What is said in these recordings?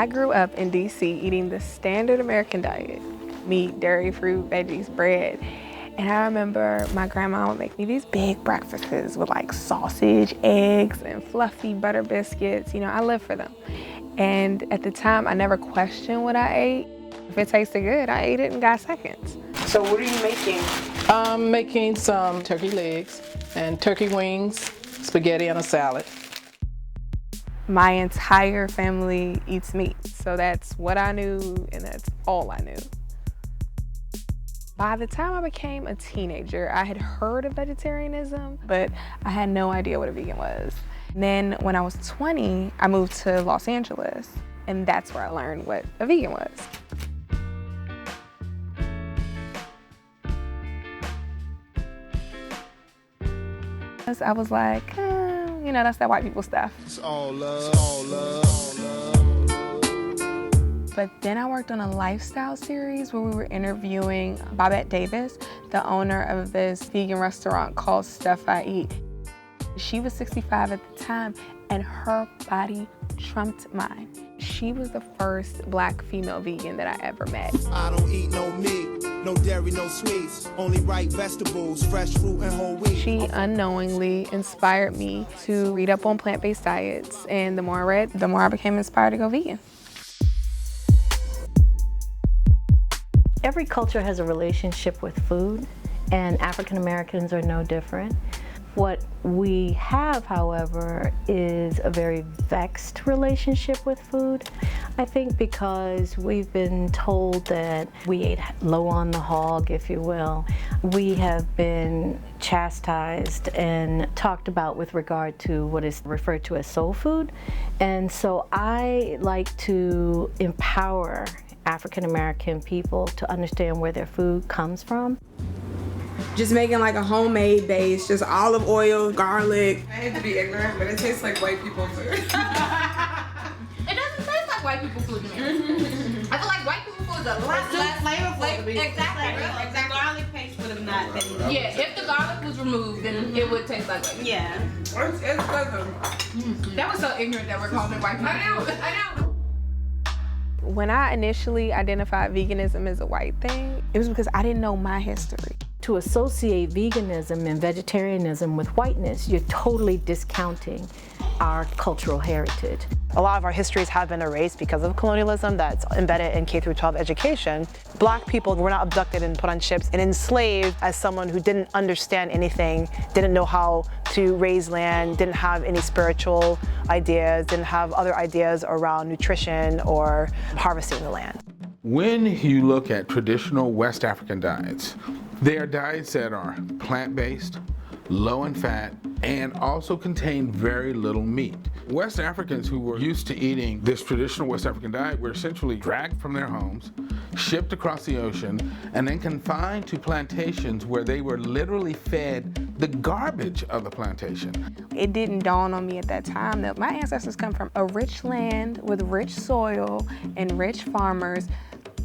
I grew up in DC eating the standard American diet: meat, dairy, fruit, veggies, bread. And I remember my grandma would make me these big breakfasts with like sausage, eggs, and fluffy butter biscuits. You know, I lived for them. And at the time, I never questioned what I ate. If it tasted good, I ate it and got seconds. So what are you making? I'm making some turkey legs and turkey wings, spaghetti, and a salad. My entire family eats meat, so that's what I knew and that's all I knew. By the time I became a teenager, I had heard of vegetarianism, but I had no idea what a vegan was. And then when I was 20, I moved to Los Angeles, and that's where I learned what a vegan was. I was like, you know, that's that white people stuff. It's all love, all love, all love. But then I worked on a lifestyle series where we were interviewing Babette Davis, the owner of this vegan restaurant called Stuff I Eat. She was 65 at the time, and her body trumped mine. She was the first Black female vegan that I ever met. I don't eat no meat, no dairy, no sweets, only ripe vegetables, fresh fruit and whole wheat. She unknowingly inspired me to read up on plant-based diets, and the more I read, the more I became inspired to go vegan. Every culture has a relationship with food, and African Americans are no different. What we have, however, is a very vexed relationship with food. I think because we've been told that we ate low on the hog, if you will. We have been chastised and talked about with regard to what is referred to as soul food. And so I like to empower African American people to understand where their food comes from. Just making like a homemade base, just olive oil, garlic. I hate to be ignorant, but it tastes like white people food. It doesn't taste like white people food to me. I feel like white people food is a lot less flavorful to me. Exactly. The garlic paste would have not been. Yeah, if the garlic was removed, then it would taste like white people. Yeah. It's good. That was so ignorant that we're calling it white people. I know. When I initially identified veganism as a white thing, it was because I didn't know my history. To associate veganism and vegetarianism with whiteness, you're totally discounting our cultural heritage. A lot of our histories have been erased because of colonialism that's embedded in K-12 education. Black people were not abducted and put on ships and enslaved as someone who didn't understand anything, didn't know how to raise land, didn't have any spiritual ideas, didn't have other ideas around nutrition or harvesting the land. When you look at traditional West African diets, they are diets that are plant-based, low in fat, and also contain very little meat. West Africans who were used to eating this traditional West African diet were essentially dragged from their homes, shipped across the ocean, and then confined to plantations where they were literally fed the garbage of the plantation. It didn't dawn on me at that time that my ancestors come from a rich land with rich soil and rich farmers.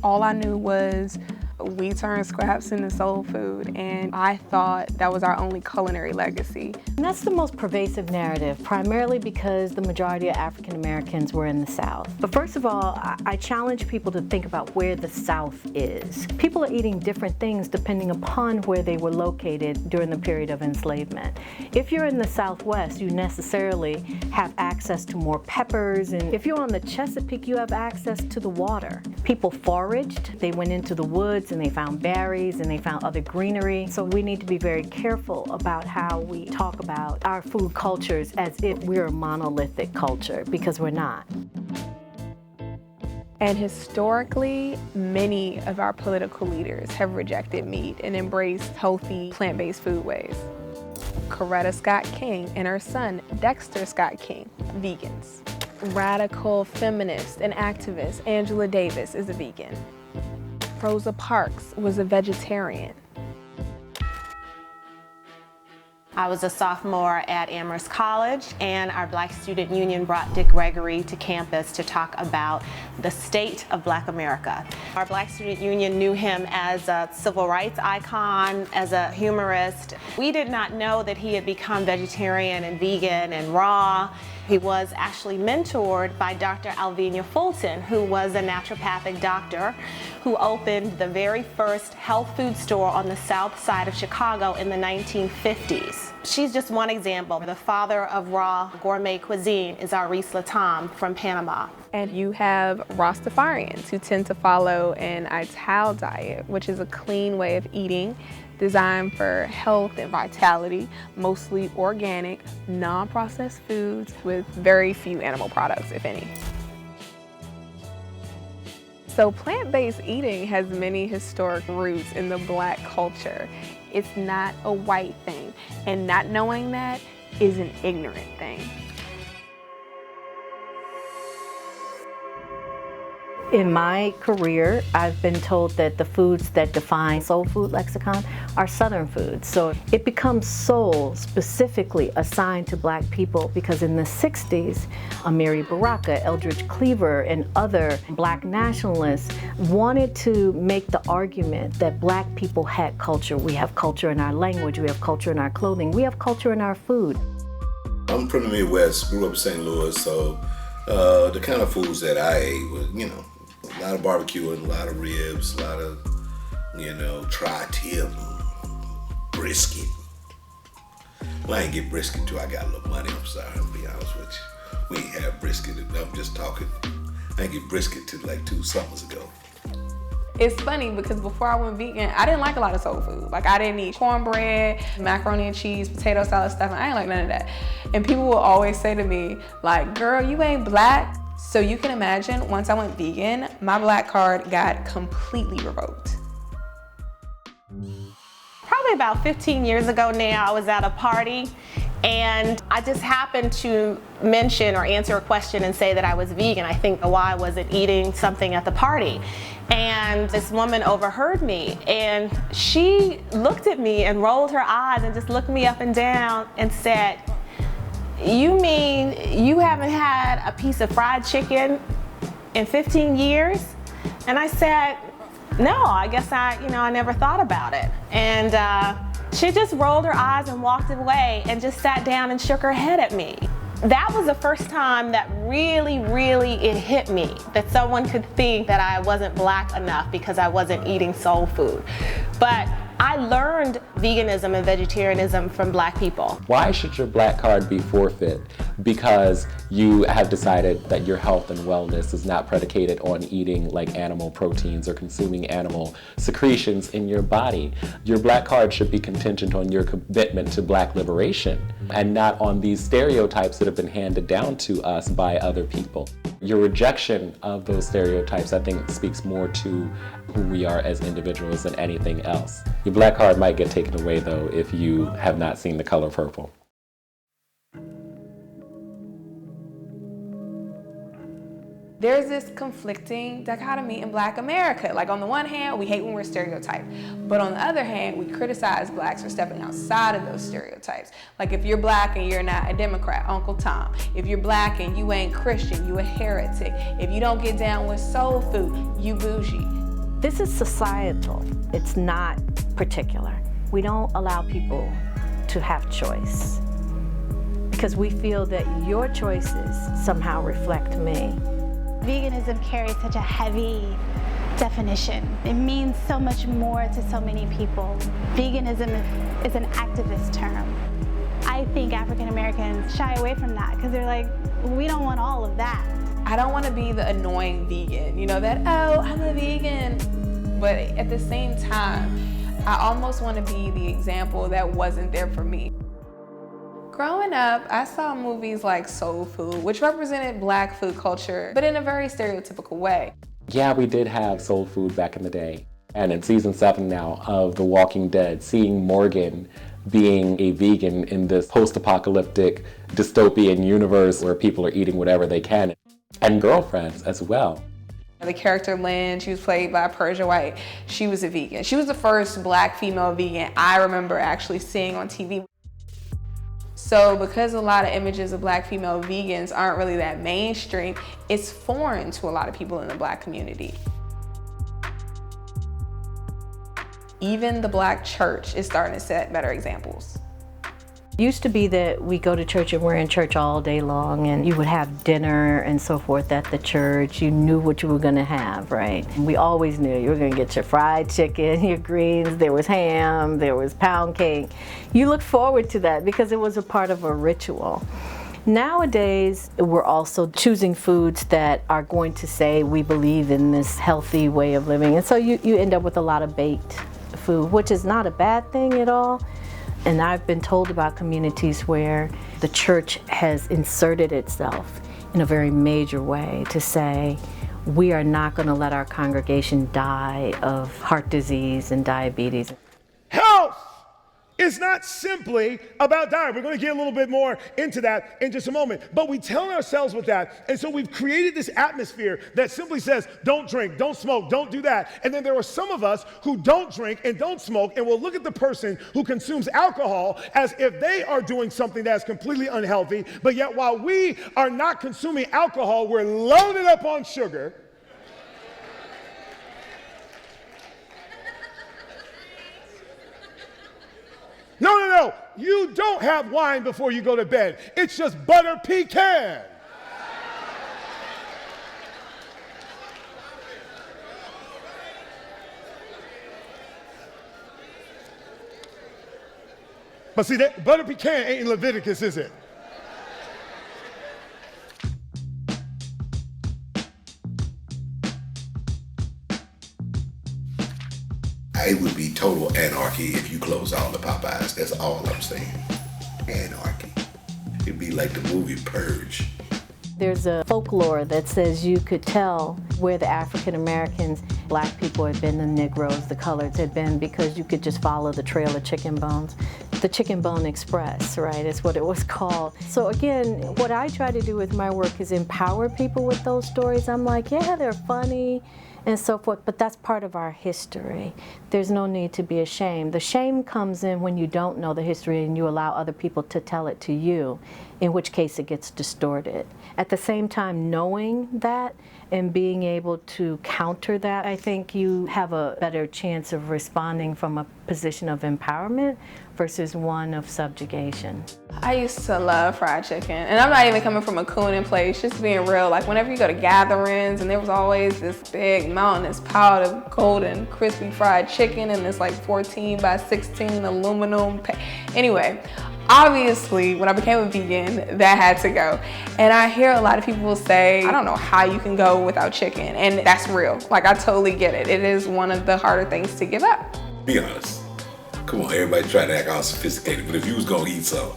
All I knew was we turned scraps into soul food, and I thought that was our only culinary legacy. And that's the most pervasive narrative, primarily because the majority of African Americans were in the South. But first of all, I challenge people to think about where the South is. People are eating different things depending upon where they were located during the period of enslavement. If you're in the Southwest, you necessarily have access to more peppers, and if you're on the Chesapeake, you have access to the water. People foraged, they went into the woods, and they found berries and they found other greenery. So we need to be very careful about how we talk about our food cultures as if we're a monolithic culture, because we're not. And historically, many of our political leaders have rejected meat and embraced healthy, plant-based foodways. Coretta Scott King and her son, Dexter Scott King, vegans. Radical feminist and activist Angela Davis is a vegan. Rosa Parks was a vegetarian. I was a sophomore at Amherst College, and our Black Student Union brought Dick Gregory to campus to talk about the state of Black America. Our Black Student Union knew him as a civil rights icon, as a humorist. We did not know that he had become vegetarian and vegan and raw He was actually mentored by Dr. Alvenia Fulton, who was a naturopathic doctor who opened the very first health food store on the south side of Chicago in the 1950s. She's just one example. The father of raw gourmet cuisine is Aris Latam from Panama. And you have Rastafarians who tend to follow an Ital diet, which is a clean way of eating designed for health and vitality, mostly organic, non-processed foods with very few animal products, if any. So plant-based eating has many historic roots in the Black culture. It's not a white thing, and not knowing that is an ignorant thing. In my career, I've been told that the foods that define soul food lexicon are Southern foods. So it becomes soul specifically assigned to Black people because in the 60s, Amiri Baraka, Eldridge Cleaver, and other Black nationalists wanted to make the argument that Black people had culture. We have culture in our language, we have culture in our clothing, we have culture in our food. I'm from the Midwest, grew up in St. Louis, so the kind of foods that I ate was, a lot of barbecue and a lot of ribs, a lot of, tri-tip, brisket. Well, I ain't get brisket till I got a little money, I'm sorry, I'll be honest with you. We ain't have brisket, I'm just talking. I ain't get brisket till like 2 summers ago. It's funny because before I went vegan, I didn't like a lot of soul food. Like I didn't eat cornbread, macaroni and cheese, potato salad stuff, and I ain't like none of that. And people will always say to me, like, girl, you ain't Black. So you can imagine, once I went vegan, my Black card got completely revoked. Probably about 15 years ago now, I was at a party and I just happened to mention or answer a question and say that I was vegan. I think why I wasn't eating something at the party. And this woman overheard me and she looked at me and rolled her eyes and just looked me up and down and said, "You mean you haven't had a piece of fried chicken in 15 years? And I said, no, I guess I never thought about it. And she just rolled her eyes and walked away and just sat down and shook her head at me. That was the first time that really it hit me that someone could think that I wasn't Black enough because I wasn't eating soul food. But I learned veganism and vegetarianism from Black people. Why should your Black card be forfeit? Because you have decided that your health and wellness is not predicated on eating like animal proteins or consuming animal secretions in your body. Your Black card should be contingent on your commitment to Black liberation and not on these stereotypes that have been handed down to us by other people. Your rejection of those stereotypes, I think, speaks more to who we are as individuals than anything else. Your Black card might get taken away, though, if you have not seen The Color Purple. There's this conflicting dichotomy in Black America. Like on the one hand, we hate when we're stereotyped. But on the other hand, we criticize Blacks for stepping outside of those stereotypes. Like if you're Black and you're not a Democrat, Uncle Tom. If you're Black and you ain't Christian, you a heretic. If you don't get down with soul food, you bougie. This is societal. It's not particular. We don't allow people to have choice because we feel that your choices somehow reflect me. Veganism carries such a heavy definition. It means so much more to so many people. Veganism is an activist term. I think African Americans shy away from that because they're like, we don't want all of that. I don't want to be the annoying vegan, that, oh, I'm a vegan. But at the same time, I almost want to be the example that wasn't there for me. Growing up, I saw movies like Soul Food, which represented Black food culture, but in a very stereotypical way. Yeah, we did have soul food back in the day. And in season 7 now of The Walking Dead, seeing Morgan being a vegan in this post-apocalyptic dystopian universe where people are eating whatever they can, and Girlfriends as well. The character Lynn, she was played by Persia White. She was a vegan. She was the first Black female vegan I remember actually seeing on TV. So because a lot of images of Black female vegans aren't really that mainstream, it's foreign to a lot of people in the Black community. Even the Black church is starting to set better examples. Used to be that we go to church and we're in church all day long, and you would have dinner and so forth at the church. You knew what you were going to have, right? And we always knew you were going to get your fried chicken, your greens, there was ham, there was pound cake. You looked forward to that because it was a part of a ritual. Nowadays, we're also choosing foods that are going to say we believe in this healthy way of living. And so you end up with a lot of baked food, which is not a bad thing at all. And I've been told about communities where the church has inserted itself in a very major way to say, we are not going to let our congregation die of heart disease and diabetes. Health is not simply about diet. We're going to get a little bit more into that in just a moment. But we tell ourselves with that, and so we've created this atmosphere that simply says, don't drink, don't smoke, don't do that. And then there are some of us who don't drink and don't smoke, and we'll look at the person who consumes alcohol as if they are doing something that's completely unhealthy. But yet while we are not consuming alcohol, we're loaded up on sugar. No. You don't have wine before you go to bed. It's just butter pecan. But see, that butter pecan ain't in Leviticus, is it? It would be total anarchy if you close all the Popeyes. That's all I'm saying. Anarchy. It'd be like the movie Purge. There's a folklore that says you could tell where the African Americans, black people had been, the Negroes, the coloreds had been, because you could just follow the trail of chicken bones. The Chicken Bone Express, right, is what it was called. So again, what I try to do with my work is empower people with those stories. I'm like, yeah, they're funny and so forth, but that's part of our history. There's no need to be ashamed. The shame comes in when you don't know the history and you allow other people to tell it to you, in which case it gets distorted. At the same time, knowing that and being able to counter that, I think you have a better chance of responding from a position of empowerment versus one of subjugation. I used to love fried chicken, and I'm not even coming from a cooning place, just being real. Like whenever you go to gatherings and there was always this big mountainous pile of golden crispy fried chicken in this like 14 by 16 aluminum Anyway, obviously when I became a vegan, that had to go. And I hear a lot of people say, I don't know how you can go without chicken, and that's real. Like I totally get it. It is one of the harder things to give up. Be honest. Come on, everybody trying to act all sophisticated, but if you was gonna eat some,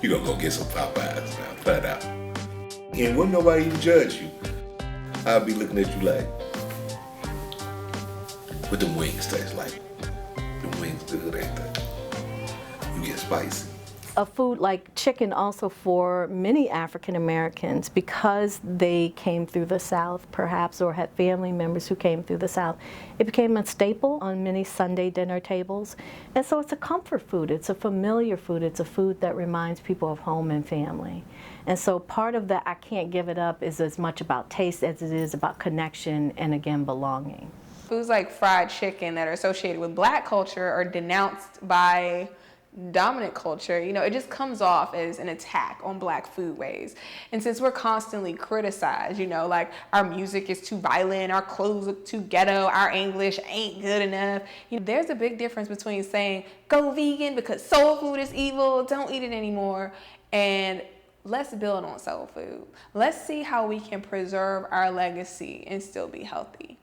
you gonna go get some Popeyes now, flat out. And wouldn't nobody even judge you. I'll be looking at you like, what them wings taste like? Them wings good, ain't they? You get spicy. A food like chicken also for many African Americans, because they came through the South perhaps, or had family members who came through the South, it became a staple on many Sunday dinner tables. And so it's a comfort food, it's a familiar food, it's a food that reminds people of home and family. And so part of that I can't give it up is as much about taste as it is about connection and, again, belonging. Foods like fried chicken that are associated with black culture are denounced by dominant culture. You know, it just comes off as an attack on black foodways. And since we're constantly criticized, you know, like our music is too violent, our clothes look too ghetto, our English ain't good enough, you know, there's a big difference between saying go vegan because soul food is evil, don't eat it anymore, and let's build on soul food. Let's see how we can preserve our legacy and still be healthy.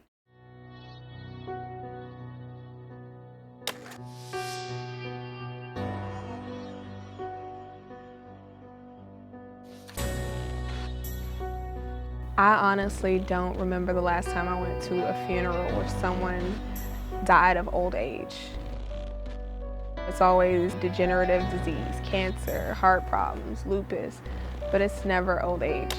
I honestly don't remember the last time I went to a funeral where someone died of old age. It's always degenerative disease, cancer, heart problems, lupus, but it's never old age.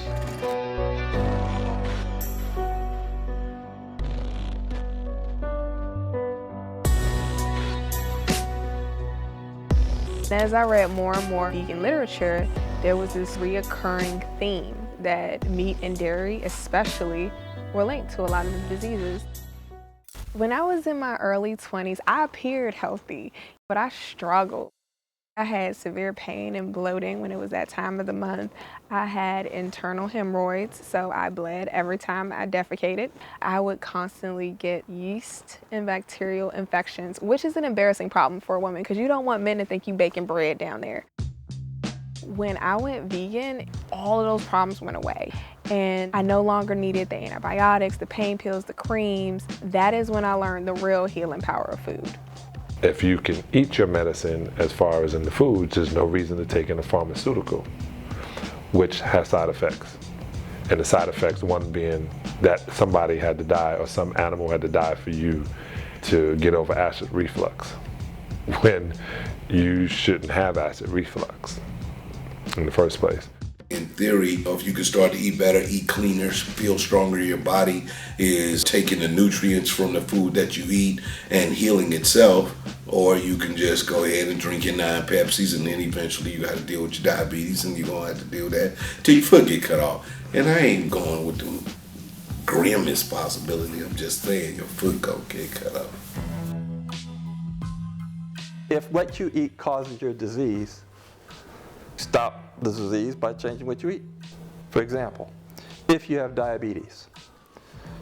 As I read more and more vegan literature, there was this reoccurring theme that meat and dairy especially were linked to a lot of the diseases. When I was in my early 20s, I appeared healthy, but I struggled. I had severe pain and bloating when it was that time of the month. I had internal hemorrhoids, so I bled every time I defecated. I would constantly get yeast and bacterial infections, which is an embarrassing problem for a woman because you don't want men to think you baking bread down there. When I went vegan, all of those problems went away. And I no longer needed the antibiotics, the pain pills, the creams. That is when I learned the real healing power of food. If you can eat your medicine as far as in the foods, there's no reason to take in a pharmaceutical, which has side effects. And the side effects, one being that somebody had to die or some animal had to die for you to get over acid reflux, when you shouldn't have acid reflux in the first place. In theory, if you can start to eat better, eat cleaner, feel stronger, your body is taking the nutrients from the food that you eat and healing itself. Or you can just go ahead and drink your 9 Pepsis, and then eventually you got to deal with your diabetes, and you're going to have to deal with that till your foot get cut off. And I ain't going with the grimmest possibility. I'm just saying your foot gonna get cut off. If what you eat causes your disease, stop the disease by changing what you eat. For example, if you have diabetes,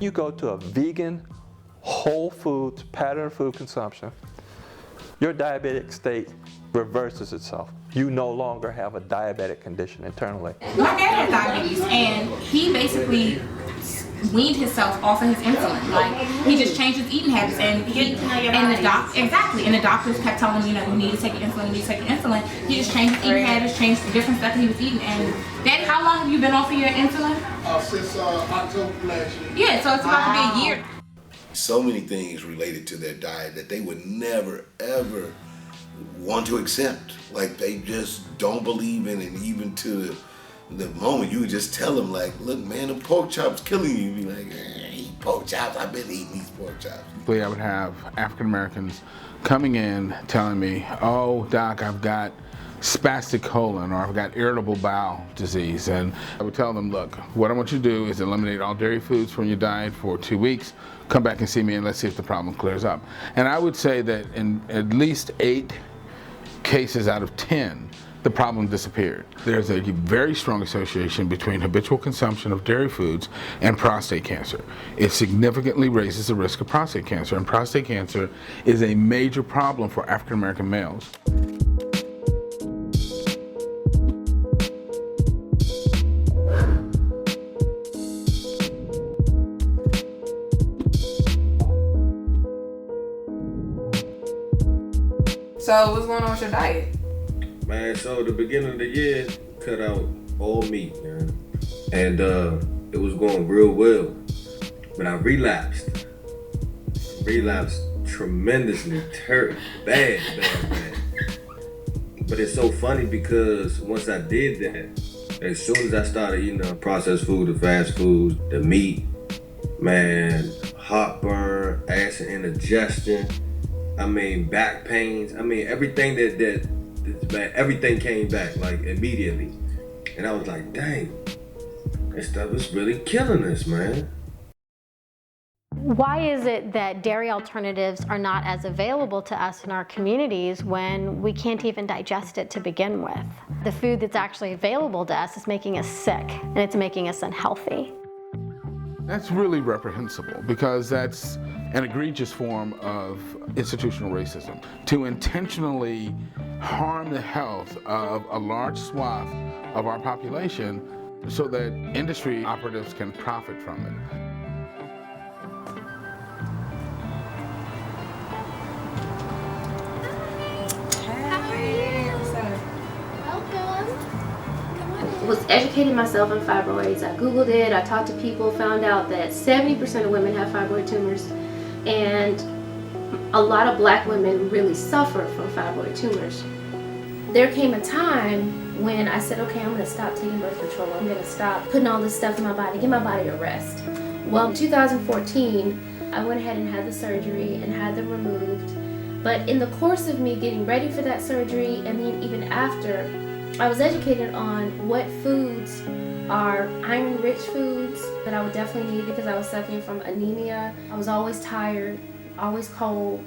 you go to a vegan, whole foods pattern of food consumption, your diabetic state reverses itself. You no longer have a diabetic condition internally. My dad had diabetes, and he basically weaned himself off of his insulin. Like, he just changed his eating habits, and the doctors kept telling him, you need to take your insulin, you need to take your insulin. He just changed his eating habits, changed the different stuff that he was eating. And Daddy, how long have you been off of your insulin? Since October last year. Yeah, so it's about to be a year. So many things related to their diet that they would never, ever want to accept. Like, they just don't believe in it, even to the moment you would just tell them, like, look, man, the pork chop's killing you. You'd be like, eat pork chops. I've been eating these pork chops. I would have African Americans coming in telling me, oh, doc, I've got spastic colon, or I've got irritable bowel disease. And I would tell them, look, what I want you to do is eliminate all dairy foods from your diet for 2 weeks. Come back and see me, and let's see if the problem clears up. And I would say that in at least 8 cases out of 10, the problem disappeared. There's a very strong association between habitual consumption of dairy foods and prostate cancer. It significantly raises the risk of prostate cancer, and prostate cancer is a major problem for African American males. So what's going on with your diet? Man, so the beginning of the year, cut out all meat, man. And it was going real well. But I relapsed. Tremendously, bad. But it's so funny because once I did that, as soon as I started eating the processed food, the fast foods, the meat, man, heartburn, acid indigestion, back pains, everything everything came back, like, immediately. And I was like, dang, this stuff is really killing us, man. Why is it that dairy alternatives are not as available to us in our communities when we can't even digest it to begin with? The food that's actually available to us is making us sick, and it's making us unhealthy. That's really reprehensible, because that's an egregious form of institutional racism. To intentionally harm the health of a large swath of our population so that industry operatives can profit from it. Was educating myself on fibroids. I Googled it, I talked to people, found out that 70% of women have fibroid tumors, and a lot of black women really suffer from fibroid tumors. There came a time when I said, okay, I'm gonna stop taking birth control. I'm gonna stop putting all this stuff in my body, give my body a rest. Well, in 2014, I went ahead and had the surgery and had them removed. But in the course of me getting ready for that surgery, and then even after, I was educated on what foods are iron-rich foods that I would definitely need because I was suffering from anemia. I was always tired, always cold,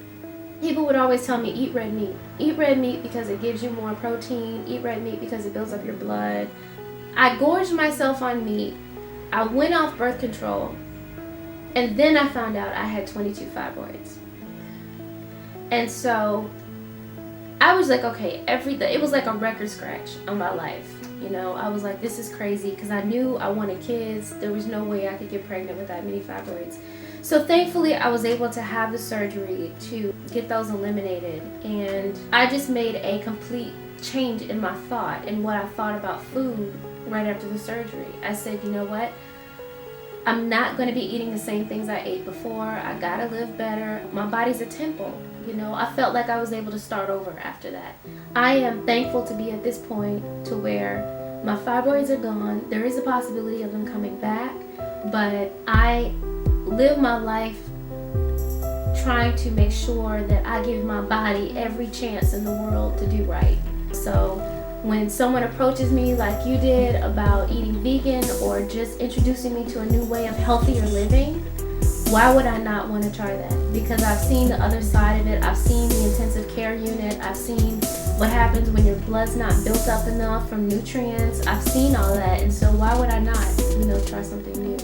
people would always tell me, eat red meat. Eat red meat because it gives you more protein. Eat red meat because it builds up your blood. I gorged myself on meat. I went off birth control. And then I found out I had 22 fibroids. And so I was like, okay, it was like a record scratch on my life. You know, I was like, this is crazy, because I knew I wanted kids. There was no way I could get pregnant with that many fibroids. So thankfully, I was able to have the surgery to get those eliminated. And I just made a complete change in my thought and what I thought about food right after the surgery. I said, you know what? I'm not going to be eating the same things I ate before. I got to live better. My body's a temple. You know, I felt like I was able to start over after that. I am thankful to be at this point to where my fibroids are gone. There is a possibility of them coming back, but I live my life trying to make sure that I give my body every chance in the world to do right. So when someone approaches me like you did about eating vegan or just introducing me to a new way of healthier living, why would I not want to try that? Because I've seen the other side of it. I've seen the intensive care unit. I've seen what happens when your blood's not built up enough from nutrients. I've seen all that, and so why would I not, you know, try something new?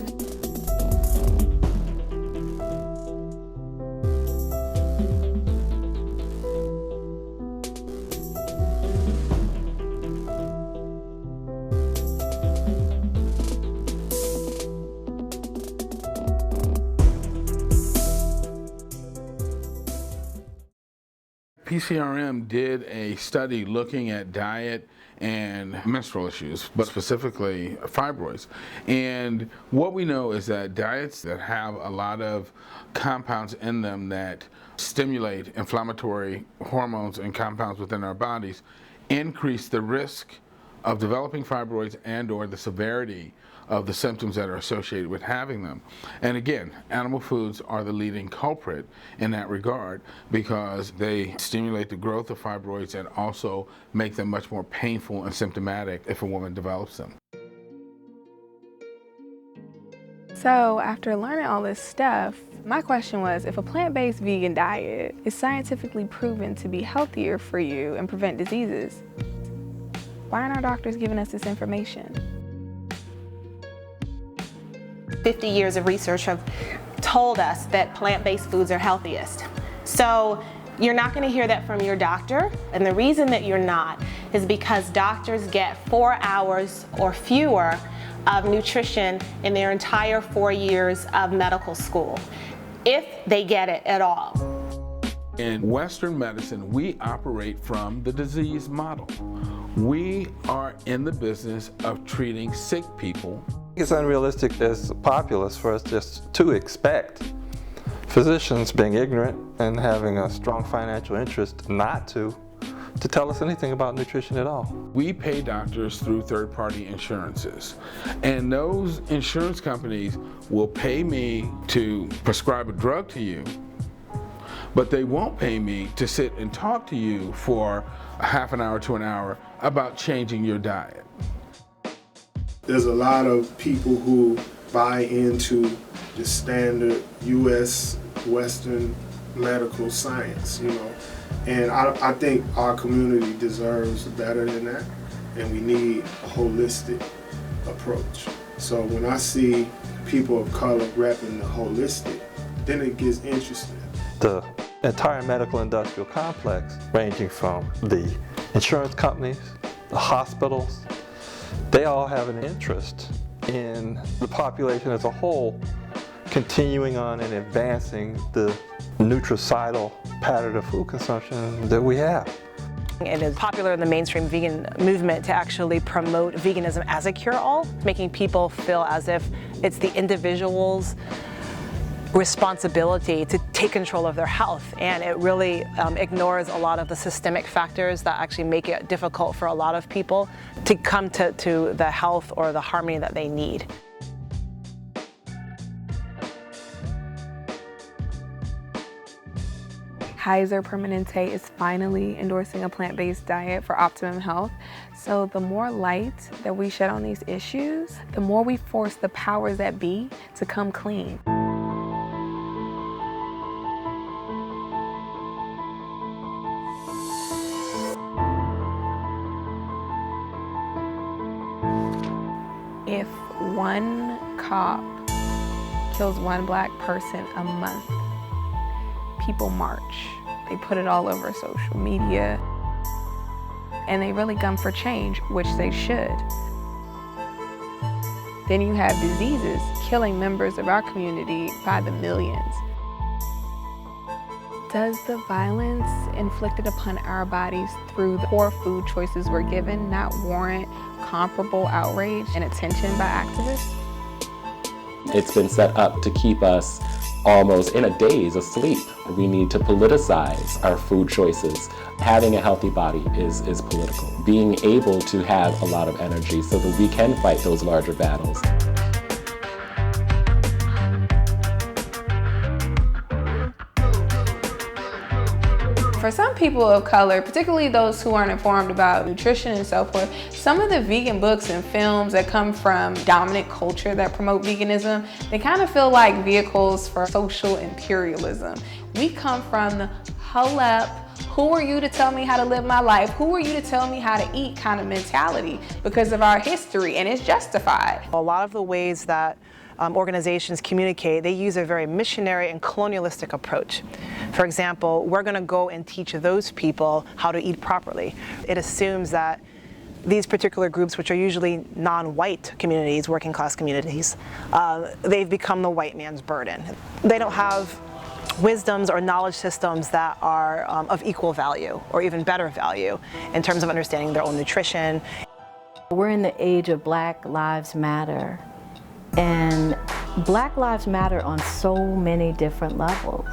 PCRM did a study looking at diet and menstrual issues, but specifically fibroids. And what we know is that diets that have a lot of compounds in them that stimulate inflammatory hormones and compounds within our bodies increase the risk of developing fibroids and or the severity of the symptoms that are associated with having them. And again, animal foods are the leading culprit in that regard because they stimulate the growth of fibroids and also make them much more painful and symptomatic if a woman develops them. So after learning all this stuff, my question was, if a plant-based vegan diet is scientifically proven to be healthier for you and prevent diseases, why aren't our doctors giving us this information? 50 years of research have told us that plant-based foods are healthiest. So you're not going to hear that from your doctor, and the reason that you're not is because doctors get 4 hours or fewer of nutrition in their entire 4 years of medical school, if they get it at all. In Western medicine, we operate from the disease model. We are in the business of treating sick people. It's unrealistic as a populace for us just to expect physicians, being ignorant and having a strong financial interest not to tell us anything about nutrition at all. We pay doctors through third-party insurances, and those insurance companies will pay me to prescribe a drug to you, but they won't pay me to sit and talk to you for a half an hour to an hour about changing your diet. There's a lot of people who buy into the standard U.S. Western medical science, you know, and I think our community deserves better than that, and we need a holistic approach. So when I see people of color repping the holistic, then it gets interesting. The entire medical industrial complex, ranging from the insurance companies, the hospitals, they all have an interest in the population as a whole continuing on and advancing the nutricidal pattern of food consumption that we have. It is popular in the mainstream vegan movement to actually promote veganism as a cure-all, making people feel as if it's the individual's responsibility to take control of their health, and it really ignores a lot of the systemic factors that actually make it difficult for a lot of people to come to the health or the harmony that they need. Kaiser Permanente is finally endorsing a plant-based diet for optimum health. So the more light that we shed on these issues, the more we force the powers that be to come clean. If one cop kills one black person a month, people march. They put it all over social media, and they really gun for change, which they should. Then you have diseases killing members of our community by the millions. Does the violence inflicted upon our bodies through the poor food choices we're given not warrant comparable outrage and attention by activists? It's been set up to keep us almost in a daze, asleep. We need to politicize our food choices. Having a healthy body is political. Being able to have a lot of energy so that we can fight those larger battles. For some people of color, particularly those who aren't informed about nutrition and so forth, some of the vegan books and films that come from dominant culture that promote veganism, they kind of feel like vehicles for social imperialism. We come from the hold up, who are you to tell me how to live my life? Who are you to tell me how to eat kind of mentality because of our history, and it's justified. A lot of the ways that organizations communicate, they use a very missionary and colonialistic approach. For example, we're going to go and teach those people how to eat properly. It assumes that these particular groups, which are usually non-white communities, working class communities, they've become the white man's burden. They don't have wisdoms or knowledge systems that are of equal value or even better value in terms of understanding their own nutrition. We're in the age of Black Lives Matter. And Black Lives Matter on so many different levels.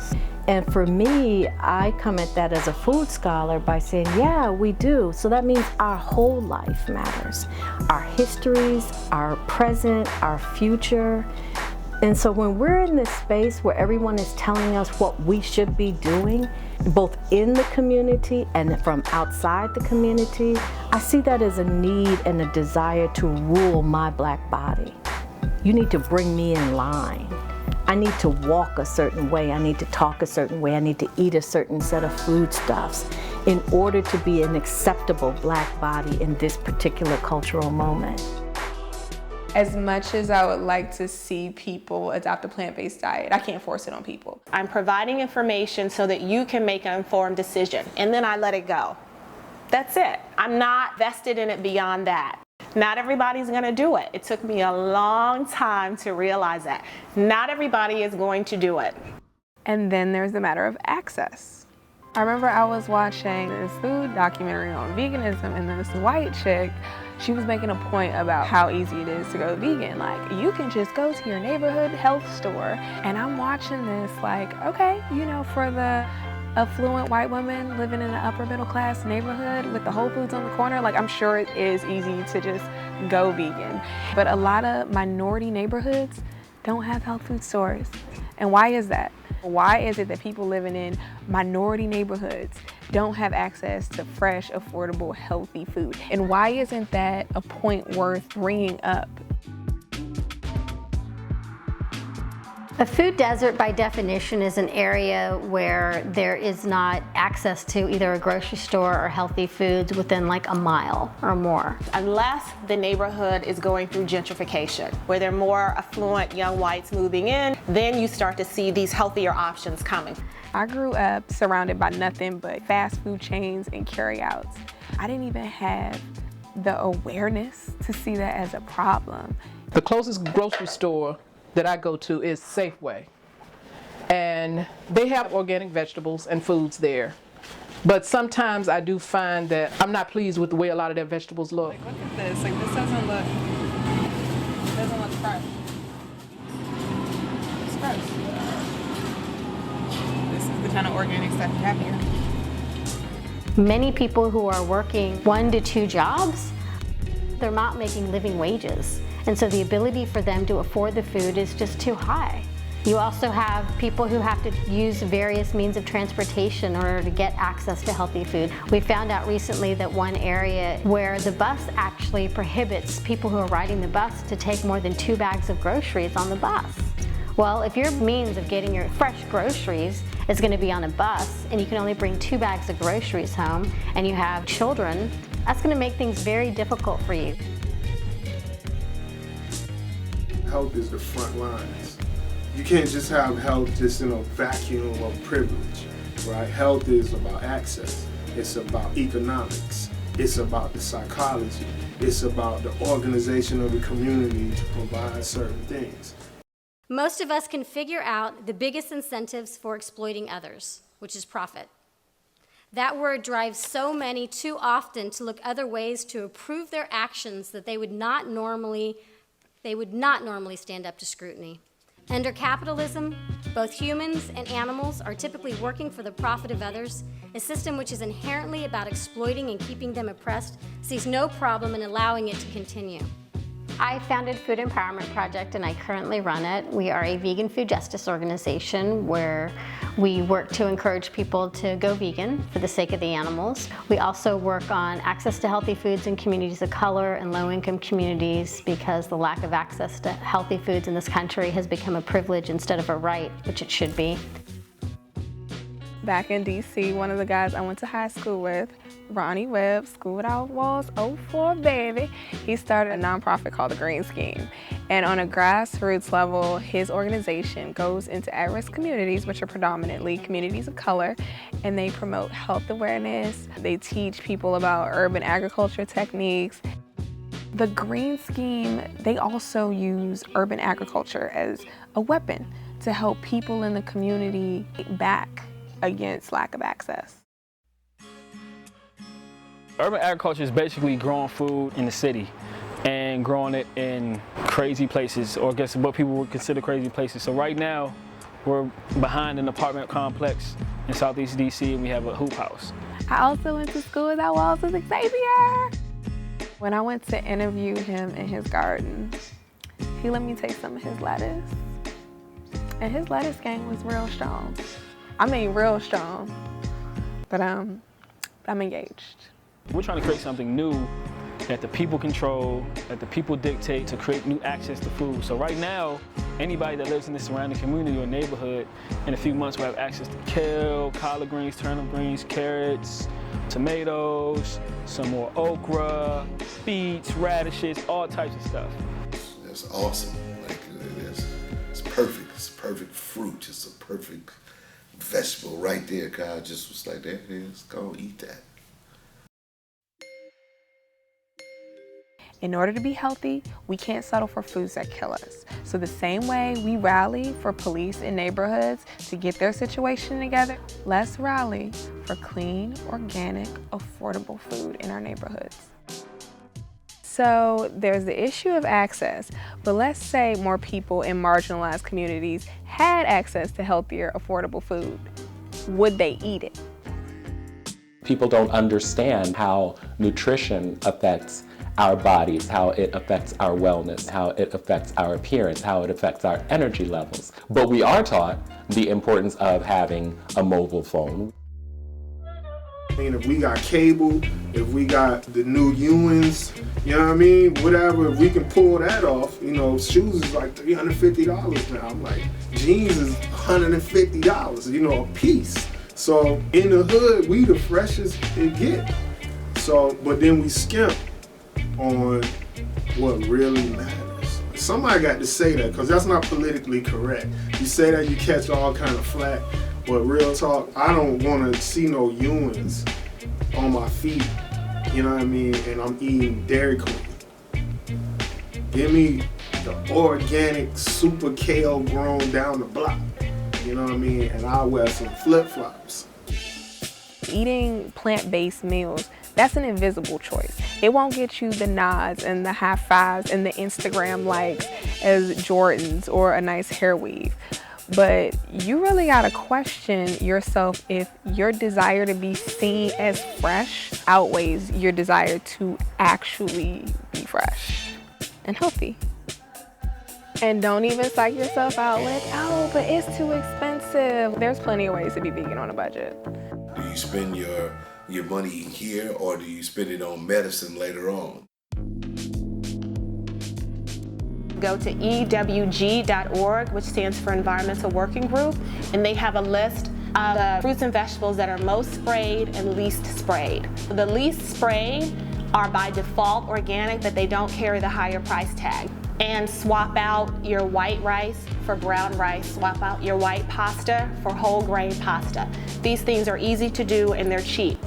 And for me, I come at that as a food scholar by saying, yeah, we do. So that means our whole life matters. Our histories, our present, our future. And so when we're in this space where everyone is telling us what we should be doing, both in the community and from outside the community, I see that as a need and a desire to rule my Black body. You need to bring me in line. I need to walk a certain way. I need to talk a certain way. I need to eat a certain set of foodstuffs in order to be an acceptable Black body in this particular cultural moment. As much as I would like to see people adopt a plant-based diet, I can't force it on people. I'm providing information so that you can make an informed decision, and then I let it go. That's it. I'm not vested in it beyond that. Not everybody's gonna do it. It took me a long time to realize that. Not everybody is going to do it. And then there's the matter of access. I remember I was watching this food documentary on veganism, and this white chick, she was making a point about how easy it is to go vegan. Like, you can just go to your neighborhood health store. And I'm watching this like, okay, you know, for the affluent white woman living in an upper middle class neighborhood with the Whole Foods on the corner, like, I'm sure it is easy to just go vegan. But a lot of minority neighborhoods don't have health food stores. And why is that? Why is it that people living in minority neighborhoods don't have access to fresh, affordable, healthy food? And why isn't that a point worth bringing up? A food desert, by definition, is an area where there is not access to either a grocery store or healthy foods within like a mile or more. Unless the neighborhood is going through gentrification, where there are more affluent young whites moving in, then you start to see these healthier options coming. I grew up surrounded by nothing but fast food chains and carryouts. I didn't even have the awareness to see that as a problem. The closest grocery store that I go to is Safeway, and they have organic vegetables and foods there. But sometimes I do find that I'm not pleased with the way a lot of their vegetables look. Like, look at this. Like, this doesn't look fresh. It's gross. This is the kind of organic stuff you have here. Many people who are working 1 to 2 jobs, they're not making living wages. And so the ability for them to afford the food is just too high. You also have people who have to use various means of transportation in order to get access to healthy food. We found out recently that one area where the bus actually prohibits people who are riding the bus to take more than 2 bags of groceries on the bus. Well, if your means of getting your fresh groceries is going to be on a bus and you can only bring 2 bags of groceries home and you have children, that's going to make things very difficult for you. Health is the front lines. You can't just have health just in a vacuum of privilege, right? Health is about access. It's about economics. It's about the psychology. It's about the organization of the community to provide certain things. Most of us can figure out the biggest incentives for exploiting others, which is profit. That word drives so many too often to look other ways to approve their actions that they would not normally stand up to scrutiny. Under capitalism, both humans and animals are typically working for the profit of others. A system which is inherently about exploiting and keeping them oppressed sees no problem in allowing it to continue. I founded Food Empowerment Project and I currently run it. We are a vegan food justice organization where we work to encourage people to go vegan for the sake of the animals. We also work on access to healthy foods in communities of color and low-income communities because the lack of access to healthy foods in this country has become a privilege instead of a right, which it should be. Back in DC, one of the guys I went to high school with, Ronnie Webb, School Without Walls 04 baby, he started a nonprofit called the Green Scheme. And on a grassroots level, his organization goes into at-risk communities, which are predominantly communities of color, and they promote health awareness. They teach people about urban agriculture techniques. The Green Scheme, they also use urban agriculture as a weapon to help people in the community back against lack of access. Urban agriculture is basically growing food in the city and growing it in crazy places, or I guess what people would consider crazy places. So right now, we're behind an apartment complex in Southeast DC and we have a hoop house. I also went to School Without Walls with Xavier. When I went to interview him in his garden, he let me taste some of his lettuce. And his lettuce game was real strong. I mean, real strong. But I'm engaged. We're trying to create something new that the people control, that the people dictate to create new access to food. So right now, anybody that lives in the surrounding community or neighborhood, in a few months will have access to kale, collard greens, turnip greens, carrots, tomatoes, some more okra, beets, radishes, all types of stuff. That's awesome. Like, it's perfect. It's a perfect fruit. It's a perfect vegetable right there. God just was like, there it is. Go eat that. In order to be healthy, we can't settle for foods that kill us. So the same way we rally for police in neighborhoods to get their situation together, let's rally for clean, organic, affordable food in our neighborhoods. So there's the issue of access, but let's say more people in marginalized communities had access to healthier, affordable food. Would they eat it? People don't understand how nutrition affects our bodies, how it affects our wellness, how it affects our appearance, how it affects our energy levels. But we are taught the importance of having a mobile phone. I mean, if we got cable, if we got the new Ewins, you know what I mean? Whatever, if we can pull that off, you know, shoes is like $350 now. I'm like, jeans is $150, you know, a piece. So in the hood, we the freshest it get. So, but then we skimp on what really matters. Somebody got to say that, because that's not politically correct. You say that, you catch all kind of flack, but real talk, I don't want to see no Ewins on my feet, you know what I mean, and I'm eating Dairy Queen. Give me the organic super kale grown down the block, you know what I mean, and I'll wear some flip-flops. Eating plant-based meals, that's an invisible choice. It won't get you the nods and the high fives and the Instagram likes as Jordans or a nice hair weave. But you really gotta question yourself if your desire to be seen as fresh outweighs your desire to actually be fresh and healthy. And don't even psych yourself out with, oh, but it's too expensive. There's plenty of ways to be vegan on a budget. Do you spend your money here, or do you spend it on medicine later on? Go to EWG.org, which stands for Environmental Working Group, and they have a list of the fruits and vegetables that are most sprayed and least sprayed. The least sprayed are by default organic, but they don't carry the higher price tag. and swap out your white rice for brown rice. Swap out your white pasta for whole grain pasta. These things are easy to do and they're cheap.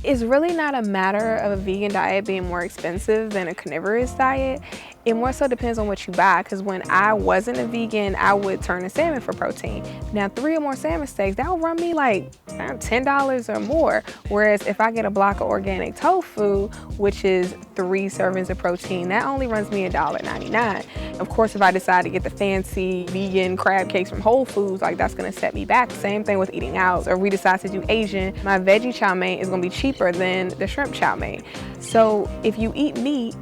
It's really not a matter of a vegan diet being more expensive than a carnivorous diet. It more so depends on what you buy, because when I wasn't a vegan, I would turn to salmon for protein. Now 3 or more salmon steaks, that would run me like around $10 or more. Whereas if I get a block of organic tofu, which is 3 servings of protein, that only runs me $1.99. Of course, if I decide to get the fancy vegan crab cakes from Whole Foods, like that's gonna set me back. Same thing with eating out. Or we decide to do Asian, my veggie chow mein is gonna be cheaper than the shrimp chow mein. So if you eat meat,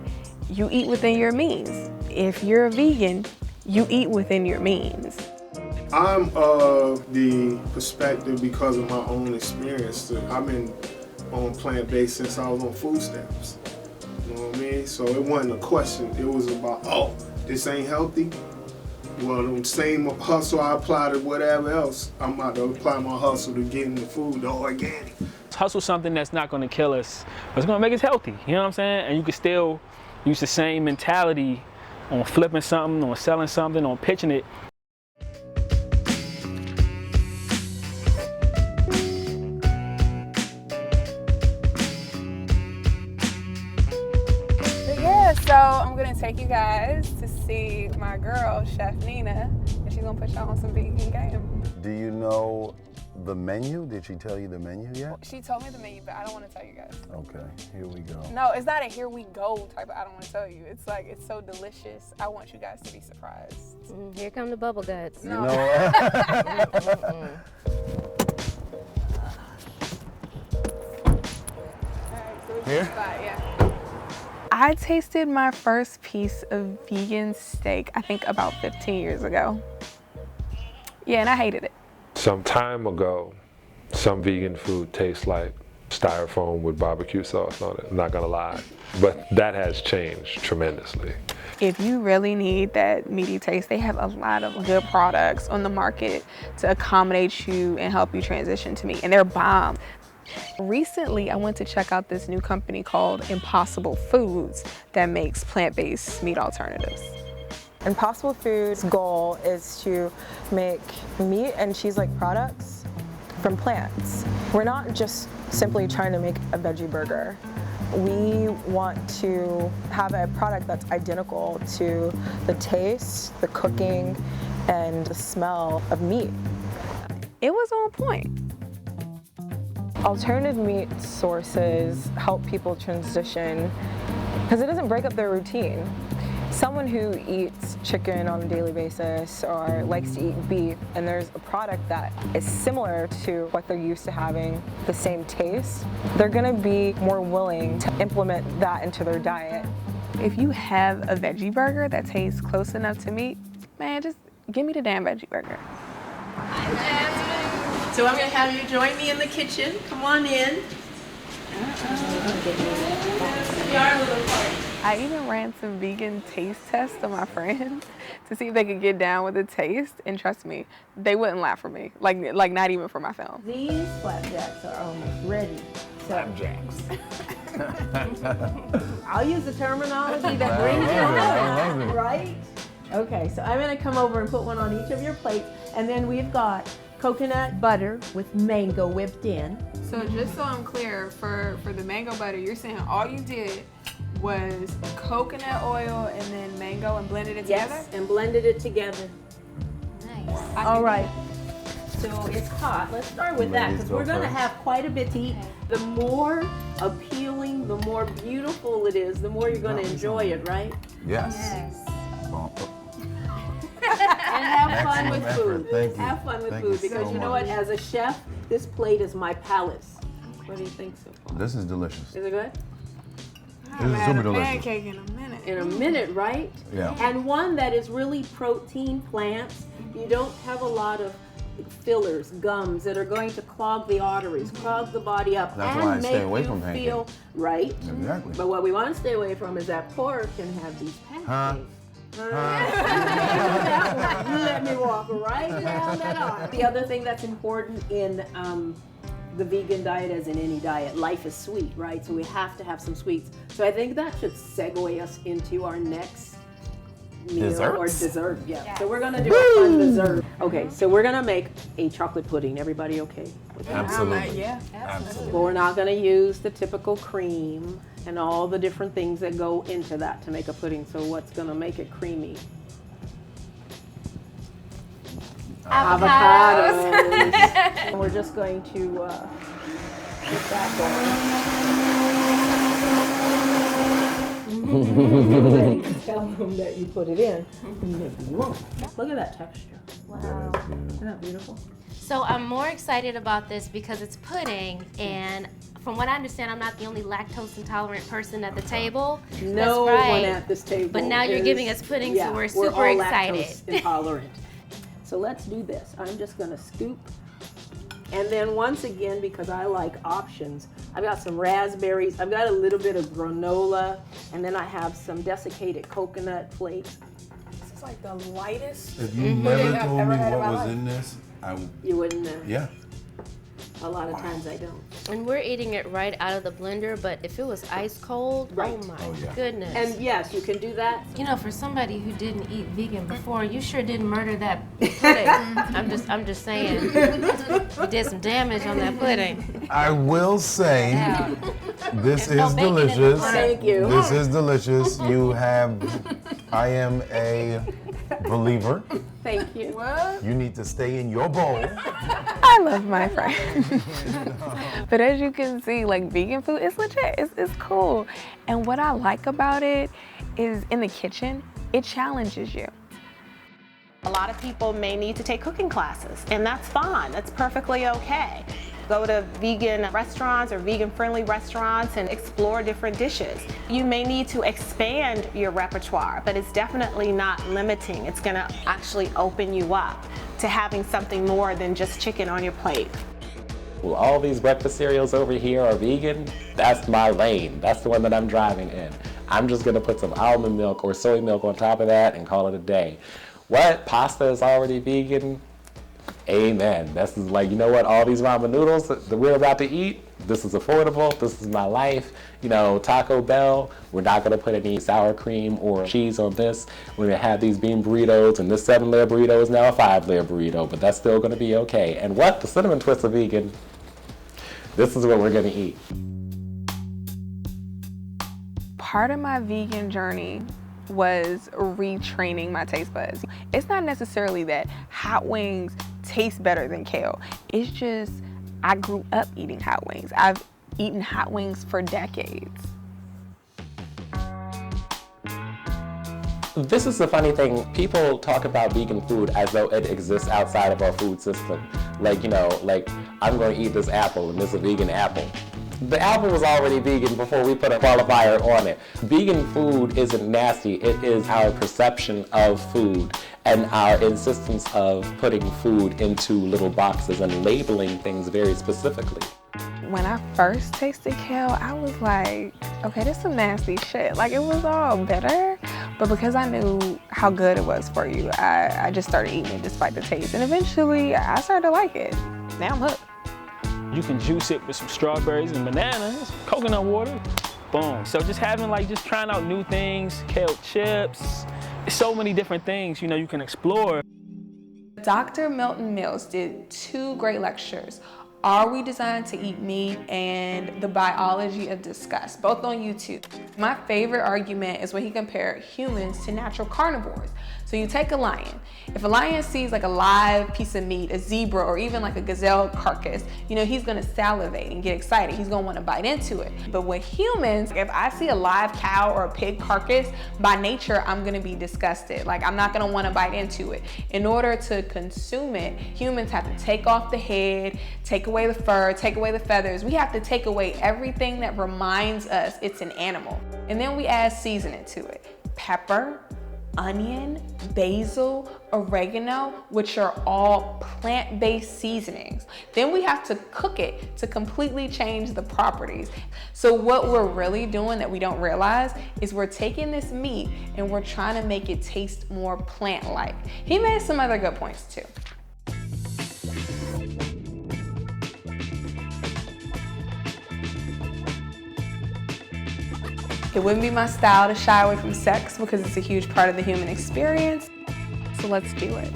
you eat within your means. If you're a vegan, you eat within your means. I'm of the perspective, because of my own experience, that I've been on plant-based since I was on food stamps. You know what I mean? So it wasn't a question. It was about, oh, this ain't healthy. Well, the same hustle I apply to whatever else, I'm about to apply my hustle to getting the food, the organic. Hustle something that's not gonna kill us, but it's gonna make us healthy, you know what I'm saying? And you can still use the same mentality on flipping something, on selling something, on pitching it. But yeah, so I'm gonna take you guys to see my girl, Chef Nina, and she's gonna put y'all on some vegan game. Do you know the menu? Did she tell you the menu yet? She told me the menu, but I don't want to tell you guys. Okay, here we go. No, it's not a here we go type of I don't want to tell you. It's like, it's so delicious. I want you guys to be surprised. Here come the bubble guts. No. Here? I tasted my first piece of vegan steak, I think about 15 years ago. Yeah, and I hated it. Some time ago, some vegan food tastes like styrofoam with barbecue sauce on it, I'm not gonna lie. But that has changed tremendously. If you really need that meaty taste, they have a lot of good products on the market to accommodate you and help you transition to meat, and they're bomb. Recently, I went to check out this new company called Impossible Foods that makes plant-based meat alternatives. Impossible Foods' goal is to make meat and cheese-like products from plants. We're not just simply trying to make a veggie burger. We want to have a product that's identical to the taste, the cooking, and the smell of meat. It was on point. Alternative meat sources help people transition because it doesn't break up their routine. Someone who eats chicken on a daily basis or likes to eat beef, and there's a product that is similar to what they're used to having, the same taste, they're gonna be more willing to implement that into their diet. If you have a veggie burger that tastes close enough to meat, man, just give me the damn veggie burger. So I'm gonna have you join me in the kitchen. Come on in. I even ran some vegan taste tests on my friends to see if they could get down with the taste, and trust me, they wouldn't laugh for me, like not even for my film. These flapjacks are almost ready. Flapjacks. I'll use the terminology that brings it home, right? Okay, so I'm gonna come over and put one on each of your plates, and then we've got coconut butter with mango whipped in. So just so I'm clear, for the mango butter, you're saying all you did was coconut oil and then mango and blended it together? Yes, and blended it together. Nice. All right. So it's hot. Let's start with that because we're going to have quite a bit to eat. The more appealing, the more beautiful it is, the more you're going to enjoy it, right? Yes. And have fun with food. Thank you. Have fun with Thank food you because so you know much. what? As a chef, this plate is my palace. What do you think so far? This is delicious. Is it good? This is super delicious. Pancake in a minute. In a minute, right? Yeah. And one that is really protein plants. You don't have a lot of fillers, gums that are going to clog the arteries, clog the body up, That's and why I make stay away you from pancakes. feel right. Exactly. But what we want to stay away from is that pork can have these pancakes. Let me walk right down that arm. The other thing that's important in the vegan diet as in any diet. Life is sweet, right? So we have to have some sweets. So I think that should segue us into our next meal or dessert. Yeah. So we're gonna do a fun dessert. Okay, so we're gonna make a chocolate pudding. Everybody okay with that? Absolutely. Yeah. Absolutely. But we're not gonna use the typical cream and all the different things that go into that to make a pudding. So what's gonna make it creamy? Avocados. And we're just going to put that going. Tell them that you put it in. Maybe you won't. Look at that texture. Wow. Isn't that beautiful? So I'm more excited about this because it's pudding, and from what I understand, I'm not the only lactose intolerant person at the table. No That's right. one at this table. But now you're giving us pudding, so we're super all excited. Lactose intolerant. So let's do this. I'm just gonna scoop. And then once again, because I like options, I've got some raspberries, I've got a little bit of granola, and then I have some desiccated coconut flakes. This is like the lightest If you never told me what was in this, You wouldn't know. Yeah. A lot of times I don't. And we're eating it right out of the blender, but if it was ice cold, Right. oh my goodness. And yes, you can do that. You know, for somebody who didn't eat vegan before, you sure didn't murder that pudding. I'm just saying. You did some damage on that pudding. I will say, this is delicious. Thank you. This is delicious. I am a believer. Thank you. You need to stay in your bowl. I love my friends. But as you can see, like vegan food is legit. It's cool. And what I like about it is in the kitchen, it challenges you. A lot of people may need to take cooking classes, and that's fine. That's perfectly okay. Go to vegan restaurants or vegan-friendly restaurants and explore different dishes. You may need to expand your repertoire, but it's definitely not limiting. It's gonna actually open you up to having something more than just chicken on your plate. Well, all these breakfast cereals over here are vegan. That's my lane. That's the one that I'm driving in. I'm just gonna put some almond milk or soy milk on top of that and call it a day. What? Pasta is already vegan? Amen. This is like, you know what, all these ramen noodles that we're about to eat, this is affordable, this is my life. You know, Taco Bell, we're not gonna put any sour cream or cheese on this. We're gonna have these bean burritos, and this 7-layer burrito is now a 5-layer burrito, but that's still gonna be okay. And what? The cinnamon twists are vegan. This is what we're gonna eat. Part of my vegan journey was retraining my taste buds. It's not necessarily that hot wings taste better than kale. It's just I grew up eating hot wings. I've eaten hot wings for decades. This is the funny thing. People talk about vegan food as though it exists outside of our food system. Like, you know, like I'm going to eat this apple and this is a vegan apple. The apple was already vegan before we put a qualifier on it. Vegan food isn't nasty. It is our perception of food and our insistence of putting food into little boxes and labeling things very specifically. When I first tasted kale, I was like, okay, this is some nasty shit. Like, it was all bitter, but because I knew how good it was for you, I just started eating it despite the taste. And eventually, I started to like it. Now I'm hooked. You can juice it with some strawberries and bananas, coconut water, boom. So just trying out new things, kale chips, so many different things, you know, you can explore. Dr. Milton Mills did 2 great lectures. Are We Designed to Eat Meat and The Biology of Disgust, both on YouTube. My favorite argument is when he compared humans to natural carnivores. So you take a lion. If a lion sees like a live piece of meat, a zebra, or even like a gazelle carcass, you know, he's gonna salivate and get excited. He's gonna wanna bite into it. But with humans, if I see a live cow or a pig carcass, by nature, I'm gonna be disgusted. Like, I'm not gonna wanna bite into it. In order to consume it, humans have to take off the head, take away the fur, take away the feathers. We have to take away everything that reminds us it's an animal. And then we add seasoning to it. Pepper, onion, basil, oregano, which are all plant-based seasonings. Then we have to cook it to completely change the properties. So what we're really doing that we don't realize is we're taking this meat and we're trying to make it taste more plant-like. He made some other good points too. It wouldn't be my style to shy away from sex because it's a huge part of the human experience. So let's do it.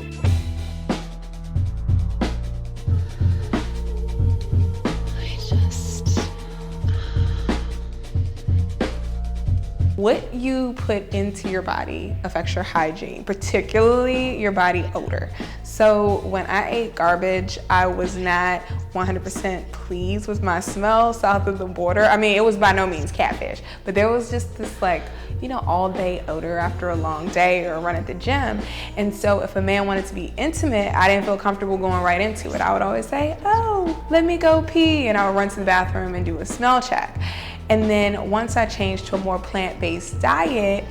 What you put into your body affects your hygiene, particularly your body odor. So when I ate garbage, I was not 100% pleased with my smell south of the border. I mean, it was by no means catfish, but there was just this like, you know, all day odor after a long day or a run at the gym. And so if a man wanted to be intimate, I didn't feel comfortable going right into it. I would always say, oh, let me go pee. And I would run to the bathroom and do a smell check. And then once I changed to a more plant-based diet,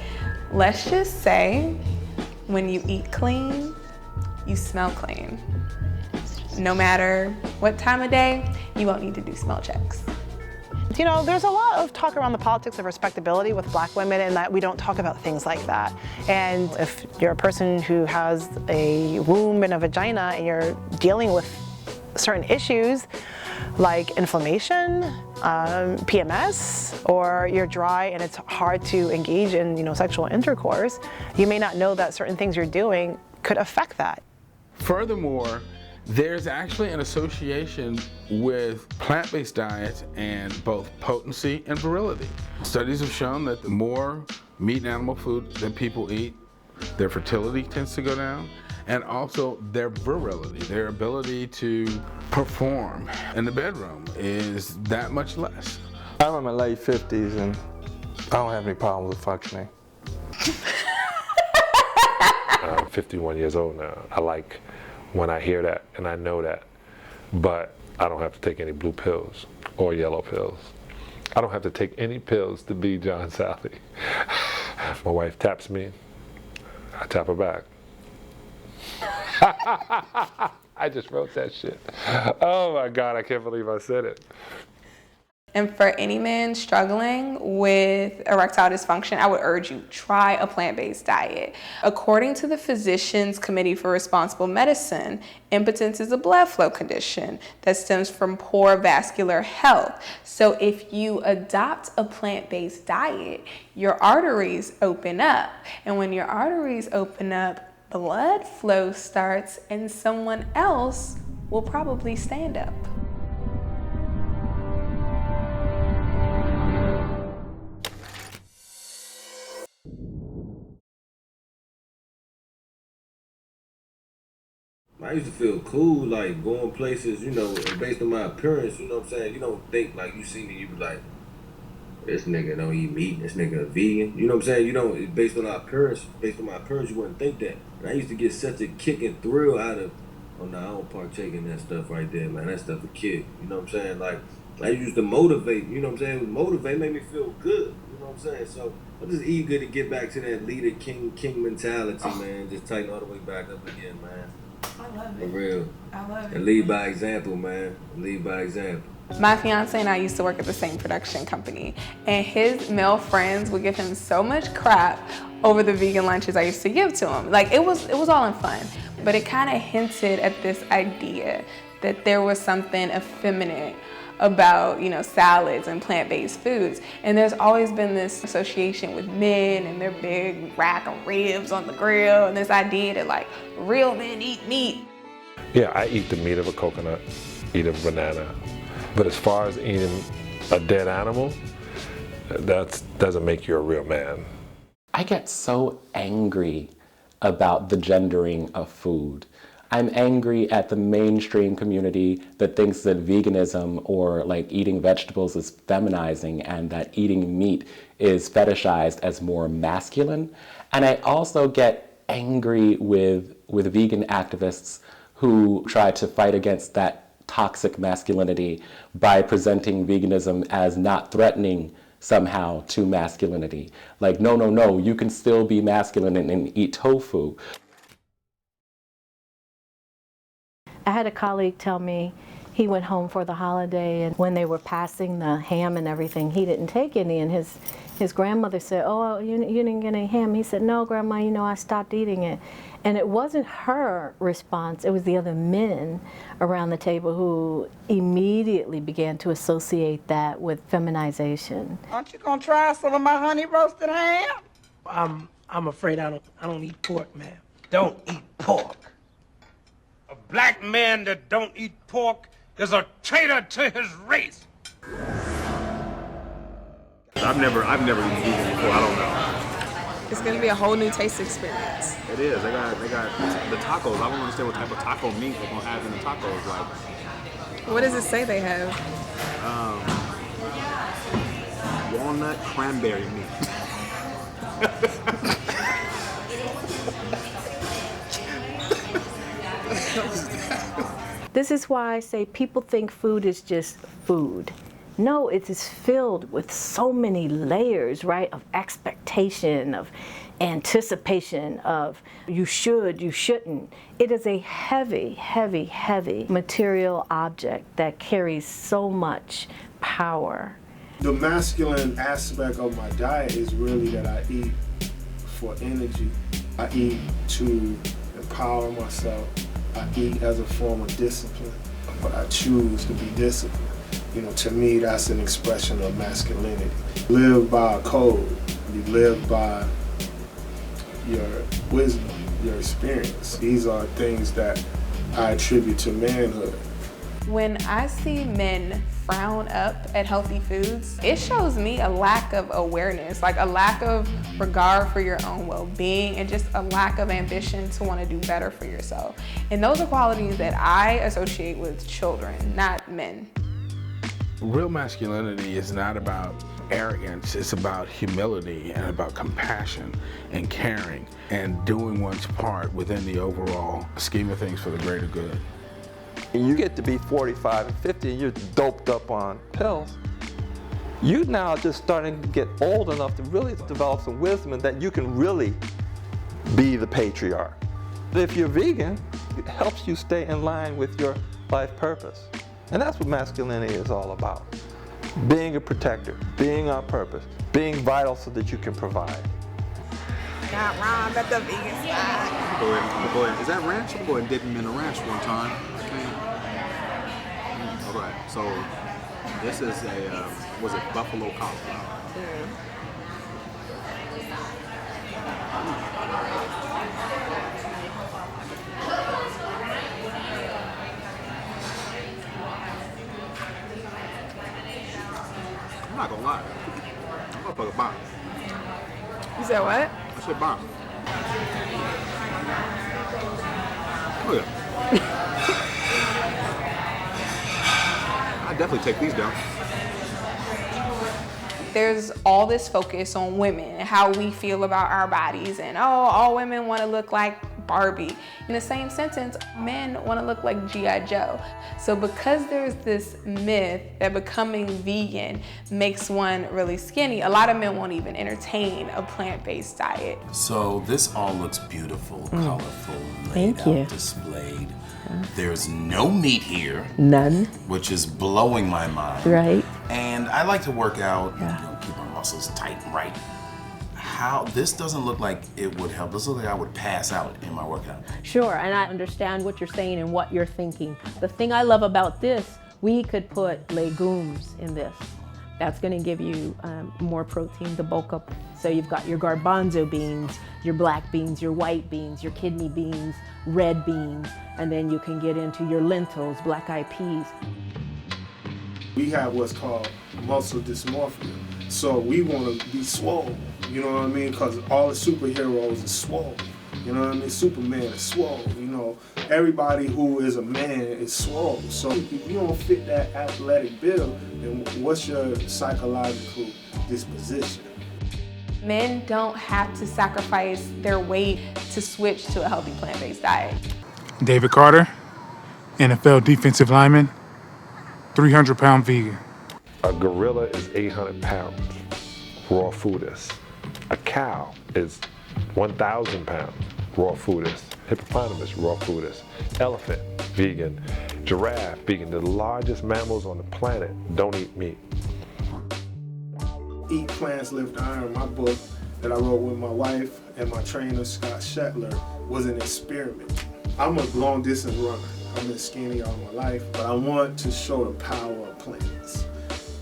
let's just say when you eat clean, you smell clean. No matter what time of day, you won't need to do smell checks. You know, there's a lot of talk around the politics of respectability with Black women, and that we don't talk about things like that. And if you're a person who has a womb and a vagina and you're dealing with certain issues like inflammation, PMS, or you're dry and it's hard to engage in, you know, sexual intercourse, you may not know that certain things you're doing could affect that. Furthermore, there's actually an association with plant-based diets and both potency and virility. Studies have shown that the more meat and animal food that people eat, their fertility tends to go down, and also their virility, their ability to perform in the bedroom is that much less. I'm in my late 50s and I don't have any problems with functioning. I'm 51 years old now. I like when I hear that and I know that, but I don't have to take any blue pills or yellow pills. I don't have to take any pills to be John Southey. My wife taps me, I tap her back. I just wrote that shit. Oh my God, I can't believe I said it. And for any man struggling with erectile dysfunction, I would urge you, try a plant-based diet. According to the Physicians Committee for Responsible Medicine, impotence is a blood flow condition that stems from poor vascular health. So if you adopt a plant-based diet, your arteries open up. And when your arteries open up, blood flow starts and someone else will probably stand up. I used to feel cool, like going places, you know, and based on my appearance, you know what I'm saying? You don't think, like, you see me, you be like, this nigga don't eat meat, this nigga a vegan. You know what I'm saying? You don't, based on my appearance, you wouldn't think that. And I used to get such a kick and thrill out of, oh no, I don't partake in that stuff right there, man. That stuff a kick. You know what I'm saying? Like, I used to motivate, you know what I'm saying? It would motivate, make me feel good. You know what I'm saying? So I'm just eager to get back to that leader king mentality, man. Just tighten all the way back up again, man. I love it. For real. I love it. And lead by example, man. Lead by example. My fiance and I used to work at the same production company, and his male friends would give him so much crap over the vegan lunches I used to give to him. Like, it was all in fun, but it kind of hinted at this idea that there was something effeminate about, you know, salads and plant-based foods. And there's always been this association with men and their big rack of ribs on the grill, and this idea that, like, real men eat meat. Yeah, I eat the meat of a coconut, eat a banana. But as far as eating a dead animal, that doesn't make you a real man. I get so angry about the gendering of food. I'm angry at the mainstream community that thinks that veganism or like eating vegetables is feminizing and that eating meat is fetishized as more masculine. And I also get angry with vegan activists who try to fight against that toxic masculinity by presenting veganism as not threatening somehow to masculinity. Like, no, you can still be masculine and eat tofu. I had a colleague tell me he went home for the holiday, and when they were passing the ham and everything, he didn't take any, and His grandmother said, oh, you didn't get any ham. He said, no, Grandma, you know, I stopped eating it. And it wasn't her response, it was the other men around the table who immediately began to associate that with feminization. Aren't you gonna try some of my honey roasted ham? I'm afraid I don't eat pork, ma'am. Don't eat pork. A black man that don't eat pork is a traitor to his race. I've never eaten vegan before. I don't know. It's gonna be a whole new taste experience. It is. They got the tacos. I don't understand what type of taco meat they're gonna have in the tacos. Like, What does it say they have? Walnut cranberry meat. This is why I say people think food is just food. No, it is filled with so many layers, right, of expectation, of anticipation, of you should, you shouldn't. It is a heavy, heavy, heavy material object that carries so much power. The masculine aspect of my diet is really that I eat for energy. I eat to empower myself. I eat as a form of discipline, but I choose to be disciplined. You know, to me, that's an expression of masculinity. Live by a code. You live by your wisdom, your experience. These are things that I attribute to manhood. When I see men frown up at healthy foods, it shows me a lack of awareness, like a lack of regard for your own well-being and just a lack of ambition to want to do better for yourself. And those are qualities that I associate with children, not men. Real masculinity is not about arrogance, it's about humility and about compassion and caring and doing one's part within the overall scheme of things for the greater good. And you get to be 45 and 50 and you're doped up on pills, you now just starting to get old enough to really develop some wisdom and that you can really be the patriarch. If you're vegan, it helps you stay in line with your life purpose. And that's what masculinity is all about. Being a protector, being on purpose, being vital so that you can provide. Not wrong, that's the vegan side. Go ahead. Is that ranch? I'm going to dip him in a ranch one time. All right, so this is a, was it buffalo cauliflower? I'm not gonna lie. I'm gonna fuck a bomb. You said what? I said bomb. Oh yeah. I definitely take these down. There's all this focus on women and how we feel about our bodies and all women want to look like Barbie. In the same sentence, men want to look like G.I. Joe. So because there's this myth that becoming vegan makes one really skinny, a lot of men won't even entertain a plant-based diet. So this all looks beautiful, colorful, Thank you. displayed. There's no meat here. None. Which is blowing my mind. Right. And I like to work out, keep my muscles tight and right. How, this doesn't look like it would help. This looks like I would pass out in my workout. Sure, and I understand what you're saying and what you're thinking. The thing I love about this, we could put legumes in this. That's going to give you more protein to bulk up. So you've got your garbanzo beans, your black beans, your white beans, your kidney beans, red beans, and then you can get into your lentils, black-eyed peas. We have what's called muscle dysmorphia. So we want to be swole, you know what I mean? Because all the superheroes are swole. You know what I mean? Superman is swole, you know. Everybody who is a man is swole. So if you don't fit that athletic build, then what's your psychological disposition? Men don't have to sacrifice their weight to switch to a healthy plant-based diet. David Carter, NFL defensive lineman, 300-pound vegan. A gorilla is 800 pounds, raw foodist. A cow is 1,000 pounds, raw foodist. Hippopotamus, raw foodist. Elephant, vegan. Giraffe, vegan. The largest mammals on the planet don't eat meat. Eat Plants, Live to Iron, my book that I wrote with my wife and my trainer, Scott Shetler, was an experiment. I'm a long distance runner. I've been skinny all my life, but I want to show the power of plants.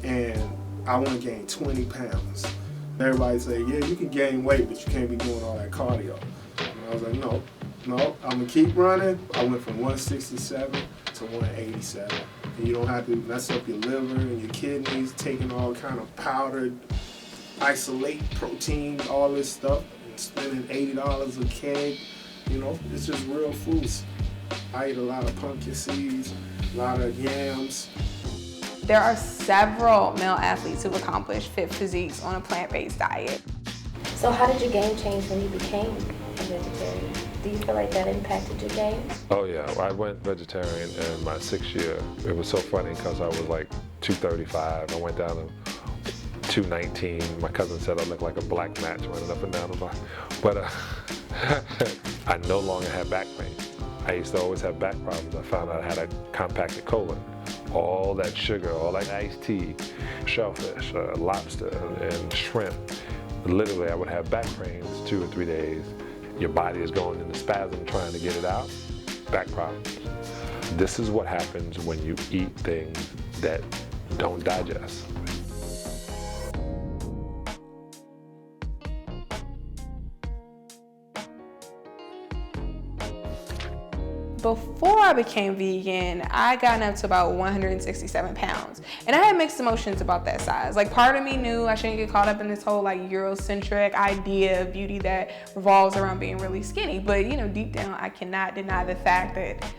And I want to gain 20 pounds. Everybody say, yeah, you can gain weight, but you can't be doing all that cardio. And I was like, no, I'm gonna keep running. I went from 167 to 187. And you don't have to mess up your liver and your kidneys, taking all kind of powdered, isolate protein, all this stuff, and spending $80 a keg. You know, it's just real foods. I eat a lot of pumpkin seeds, a lot of yams. There are several male athletes who've accomplished fit physiques on a plant-based diet. So how did your game change when you became a vegetarian? Do you feel like that impacted your game? Oh yeah, I went vegetarian in my 6th year. It was so funny because I was like 235. I went down to 219. My cousin said I looked like a black match running up and down the block. But I no longer had back pain. I used to always have back problems. I found out I had a compacted colon. All that sugar, all that iced tea, shellfish, lobster, and shrimp. Literally, I would have back pains 2 or 3 days. Your body is going into spasm trying to get it out. Back problems. This is what happens when you eat things that don't digest. Before I became vegan, I got up to about 167 pounds. And I had mixed emotions about that size. Like, part of me knew I shouldn't get caught up in this whole like Eurocentric idea of beauty that revolves around being really skinny. But you know, deep down, I cannot deny the fact that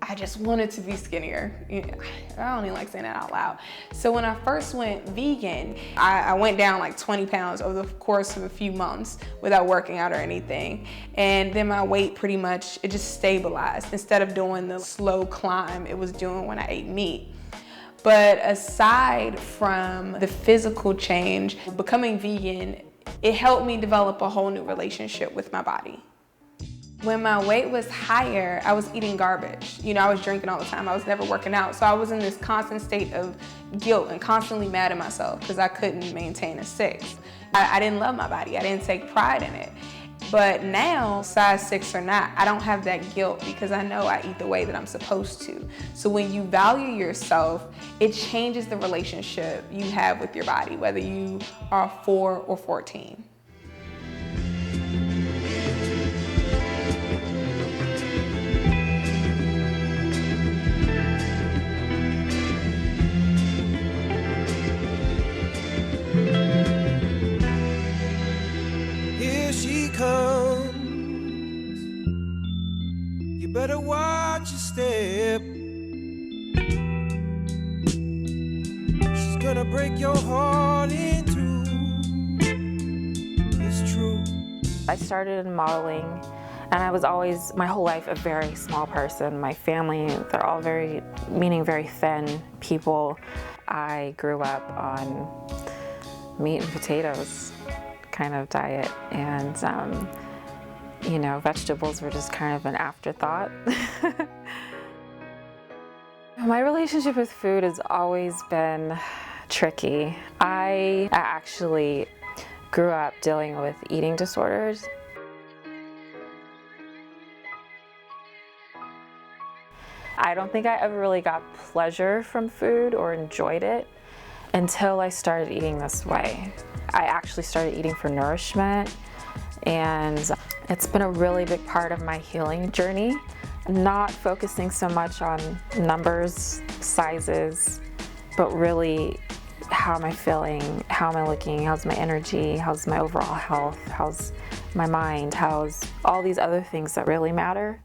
I just wanted to be skinnier. I don't even like saying that out loud. So when I first went vegan, I went down like 20 pounds over the course of a few months without working out or anything. And then my weight pretty much, it just stabilized. Instead of doing the slow climb it was doing when I ate meat. But aside from the physical change, becoming vegan, it helped me develop a whole new relationship with my body. When my weight was higher, I was eating garbage. You know, I was drinking all the time. I was never working out. So I was in this constant state of guilt and constantly mad at myself because I couldn't maintain a 6. I didn't love my body. I didn't take pride in it. But now, size 6 or not, I don't have that guilt because I know I eat the way that I'm supposed to. So when you value yourself, it changes the relationship you have with your body, whether you are 4 or 14. You better watch your step. She's gonna break your heart in two. It's true. I started in modeling, and I was always, my whole life, a very small person. My family, they're all very thin people. I grew up on meat and potatoes kind of diet, and you know, vegetables were just kind of an afterthought. My relationship with food has always been tricky. I actually grew up dealing with eating disorders. I don't think I ever really got pleasure from food or enjoyed it until I started eating this way. I actually started eating for nourishment, and it's been a really big part of my healing journey. Not focusing so much on numbers, sizes, but really how am I feeling, how am I looking, how's my energy, how's my overall health, how's my mind, how's all these other things that really matter.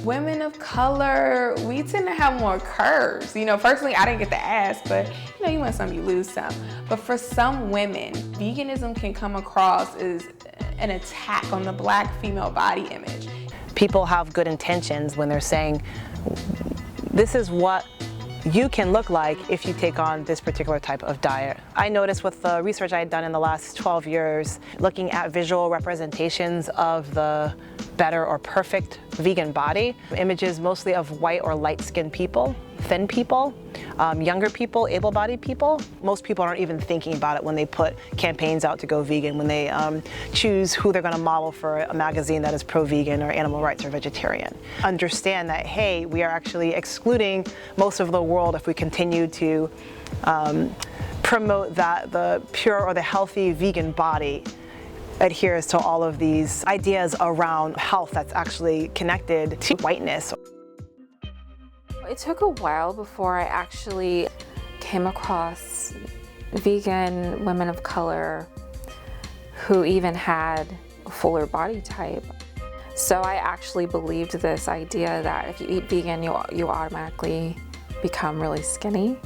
Women of color, we tend to have more curves. You know, personally, I didn't get the ass, but you know, you win some, you lose some. But for some women, veganism can come across as an attack on the Black female body image. People have good intentions when they're saying, this is what you can look like if you take on this particular type of diet. I noticed with the research I had done in the last 12 years, looking at visual representations of the better or perfect vegan body, images mostly of white or light-skinned people, thin people, younger people, able-bodied people. Most people aren't even thinking about it when they put campaigns out to go vegan, when they choose who they're going to model for a magazine that is pro-vegan or animal rights or vegetarian. Understand that, hey, we are actually excluding most of the world if we continue to promote that the pure or the healthy vegan body adheres to all of these ideas around health that's actually connected to whiteness. It took a while before I actually came across vegan women of color who even had a fuller body type. So I actually believed this idea that if you eat vegan, you automatically become really skinny.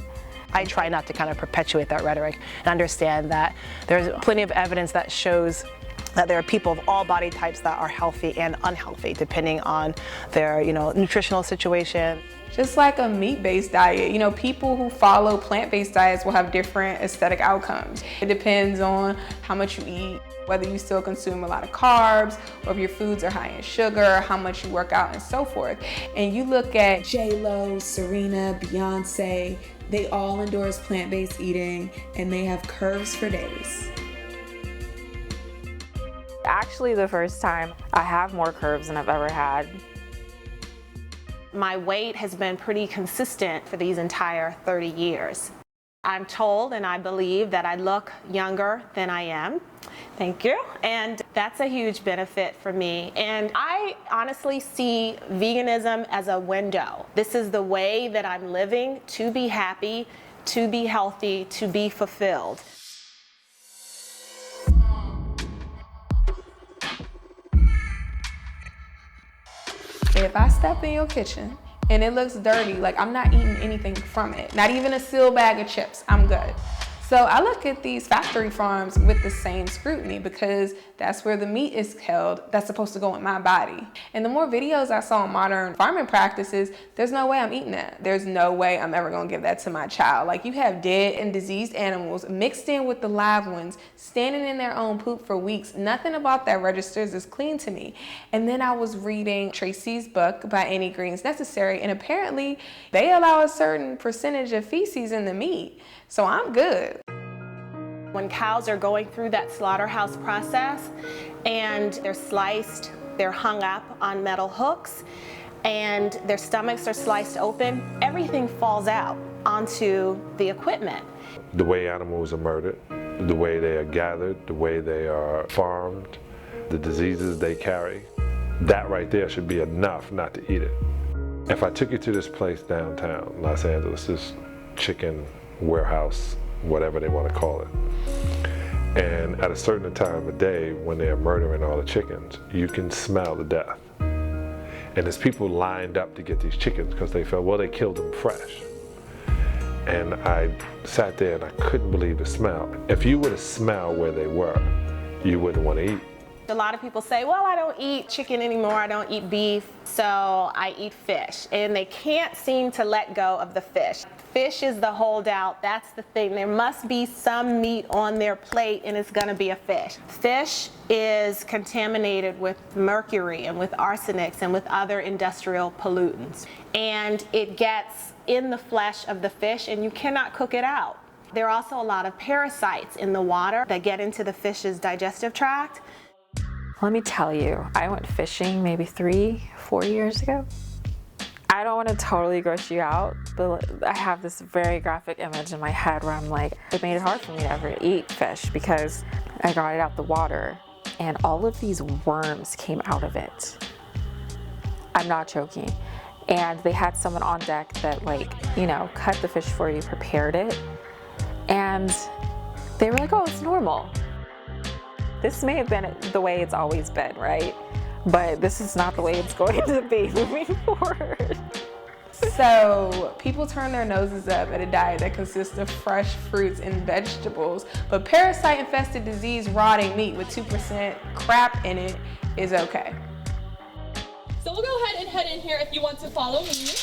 I try not to kind of perpetuate that rhetoric and understand that there's plenty of evidence that shows that there are people of all body types that are healthy and unhealthy depending on their, nutritional situation. Just like a meat-based diet, people who follow plant-based diets will have different aesthetic outcomes. It depends on how much you eat, whether you still consume a lot of carbs, or if your foods are high in sugar, how much you work out, and so forth. And you look at J-Lo, Serena, Beyonce, they all endorse plant-based eating, and they have curves for days. Actually, the first time I have more curves than I've ever had. My weight has been pretty consistent for these entire 30 years. I'm told and I believe that I look younger than I am. Thank you. And that's a huge benefit for me. And I honestly see veganism as a window. This is the way that I'm living to be happy, to be healthy, to be fulfilled. If I step in your kitchen and it looks dirty, like I'm not eating anything from it, not even a sealed bag of chips, I'm good. So I look at these factory farms with the same scrutiny because that's where the meat is held that's supposed to go in my body. And the more videos I saw on modern farming practices, there's no way I'm eating that. There's no way I'm ever gonna give that to my child. Like, you have dead and diseased animals mixed in with the live ones, standing in their own poop for weeks. Nothing about that registers as clean to me. And then I was reading Tracy's book by Any Greens Necessary, and apparently they allow a certain percentage of feces in the meat. So I'm good. When cows are going through that slaughterhouse process and they're sliced, they're hung up on metal hooks, and their stomachs are sliced open, everything falls out onto the equipment. The way animals are murdered, the way they are gathered, the way they are farmed, the diseases they carry, that right there should be enough not to eat it. If I took you to this place downtown, Los Angeles, this chicken warehouse, whatever they want to call it, and at a certain time of day when they're murdering all the chickens, you can smell the death. And there's people lined up to get these chickens because they felt, well, they killed them fresh. And I sat there and I couldn't believe the smell. If you were to smell where they were, you wouldn't want to eat. A lot of people say, well, I don't eat chicken anymore, I don't eat beef, so I eat fish. And they can't seem to let go of the fish. Fish is the holdout, that's the thing. There must be some meat on their plate and it's gonna be a fish. Fish is contaminated with mercury and with arsenics and with other industrial pollutants. And it gets in the flesh of the fish and you cannot cook it out. There are also a lot of parasites in the water that get into the fish's digestive tract. Let me tell you, I went fishing maybe 3-4 years ago. I don't want to totally gross you out, but I have this very graphic image in my head where I'm like, it made it hard for me to ever eat fish because I got it out the water and all of these worms came out of it. I'm not joking. And they had someone on deck that cut the fish for you, prepared it. And they were like, oh, it's normal. This may have been the way it's always been, right? But this is not the way it's going to be moving forward. So people turn their noses up at a diet that consists of fresh fruits and vegetables, but parasite-infested, disease, rotting meat with 2% crap in it is okay. So we'll go ahead and head in here if you want to follow me.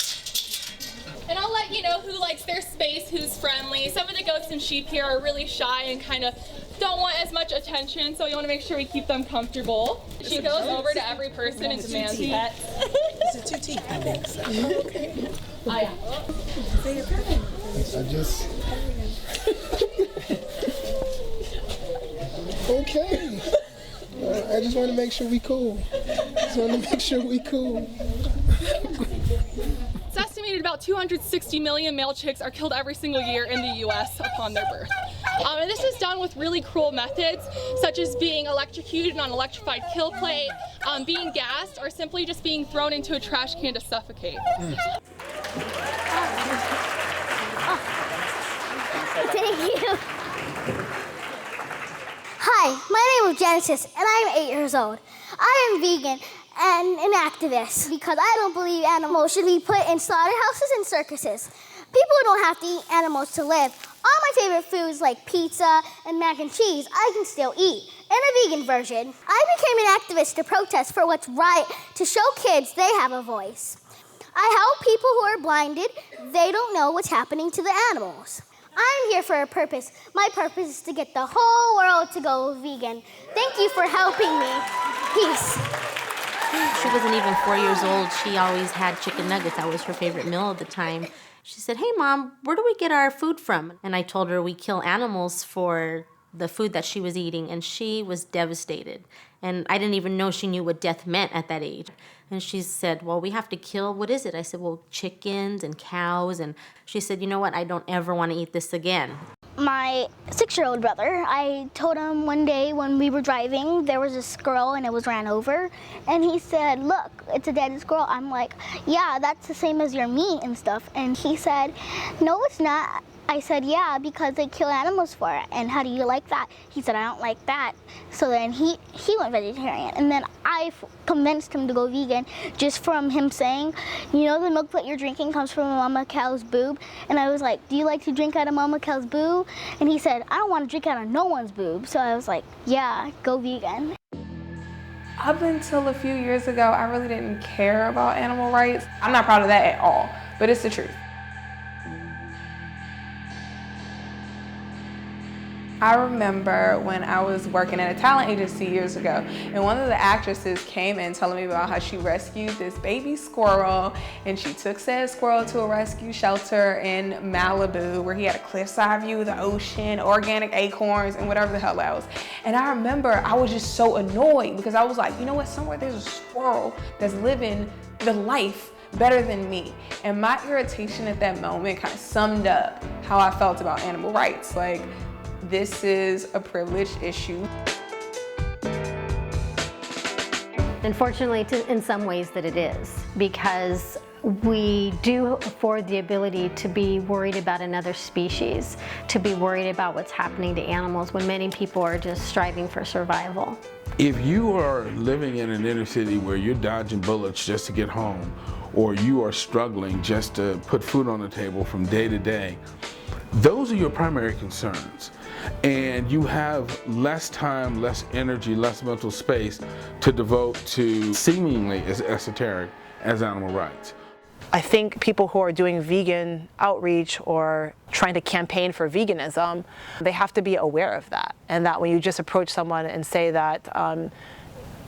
And I'll let you know who likes their space, who's friendly. Some of the goats and sheep here are really shy and kind of don't want as much attention, so we want to make sure we keep them comfortable. She goes over to every person and demands pets. Is it 2 teeth? I think so. Okay. Oh, yeah. Say your pet. I just. Okay. I just want to make sure we cool. It's estimated about 260 million male chicks are killed every single year in the U.S. upon their birth. And this is done with really cruel methods, such as being electrocuted on an electrified kill plate, being gassed, or simply just being thrown into a trash can to suffocate. Thank you. Hi, my name is Genesis, and I'm 8 years old. I am vegan and an activist because I don't believe animals should be put in slaughterhouses and circuses. People don't have to eat animals to live. All my favorite foods like pizza and mac and cheese I can still eat, in a vegan version. I became an activist to protest for what's right, to show kids they have a voice. I help people who are blinded. They don't know what's happening to the animals. I'm here for a purpose. My purpose is to get the whole world to go vegan. Thank you for helping me. Peace. She wasn't even 4 years old. She always had chicken nuggets. That was her favorite meal at the time. She said, "Hey, Mom, where do we get our food from?" And I told her we kill animals for the food that she was eating, and she was devastated. And I didn't even know she knew what death meant at that age. And she said, "Well, we have to kill, what is it?" I said, "Well, chickens and cows." And she said, "You know what, I don't ever want to eat this again." My 6-year-old brother, I told him one day when we were driving, there was a squirrel and it was ran over. And he said, "Look, it's a dead squirrel." I'm like, "Yeah, that's the same as your meat and stuff." And he said, "No, it's not." I said, "Yeah, because they kill animals for it. And how do you like that?" He said, "I don't like that." So then he went vegetarian. And then I convinced him to go vegan just from him saying, "You know, the milk that you're drinking comes from a mama cow's boob." And I was like, "Do you like to drink out of mama cow's boob?" And he said, "I don't want to drink out of no one's boob." So I was like, "Yeah, go vegan." Up until a few years ago, I really didn't care about animal rights. I'm not proud of that at all, but it's the truth. I remember when I was working at a talent agency years ago, and one of the actresses came in telling me about how she rescued this baby squirrel, and she took said squirrel to a rescue shelter in Malibu where he had a cliffside view of the ocean, organic acorns, and whatever the hell else. And I remember I was just so annoyed because I was like, you know what, somewhere there's a squirrel that's living the life better than me. And my irritation at that moment kind of summed up how I felt about animal rights. Like, this is a privileged issue. Unfortunately, in some ways that it is, because we do afford the ability to be worried about another species, to be worried about what's happening to animals when many people are just striving for survival. If you are living in an inner city where you're dodging bullets just to get home, or you are struggling just to put food on the table from day to day, those are your primary concerns. And you have less time, less energy, less mental space to devote to seemingly as esoteric as animal rights. I think people who are doing vegan outreach or trying to campaign for veganism, they have to be aware of that. And that when you just approach someone and say that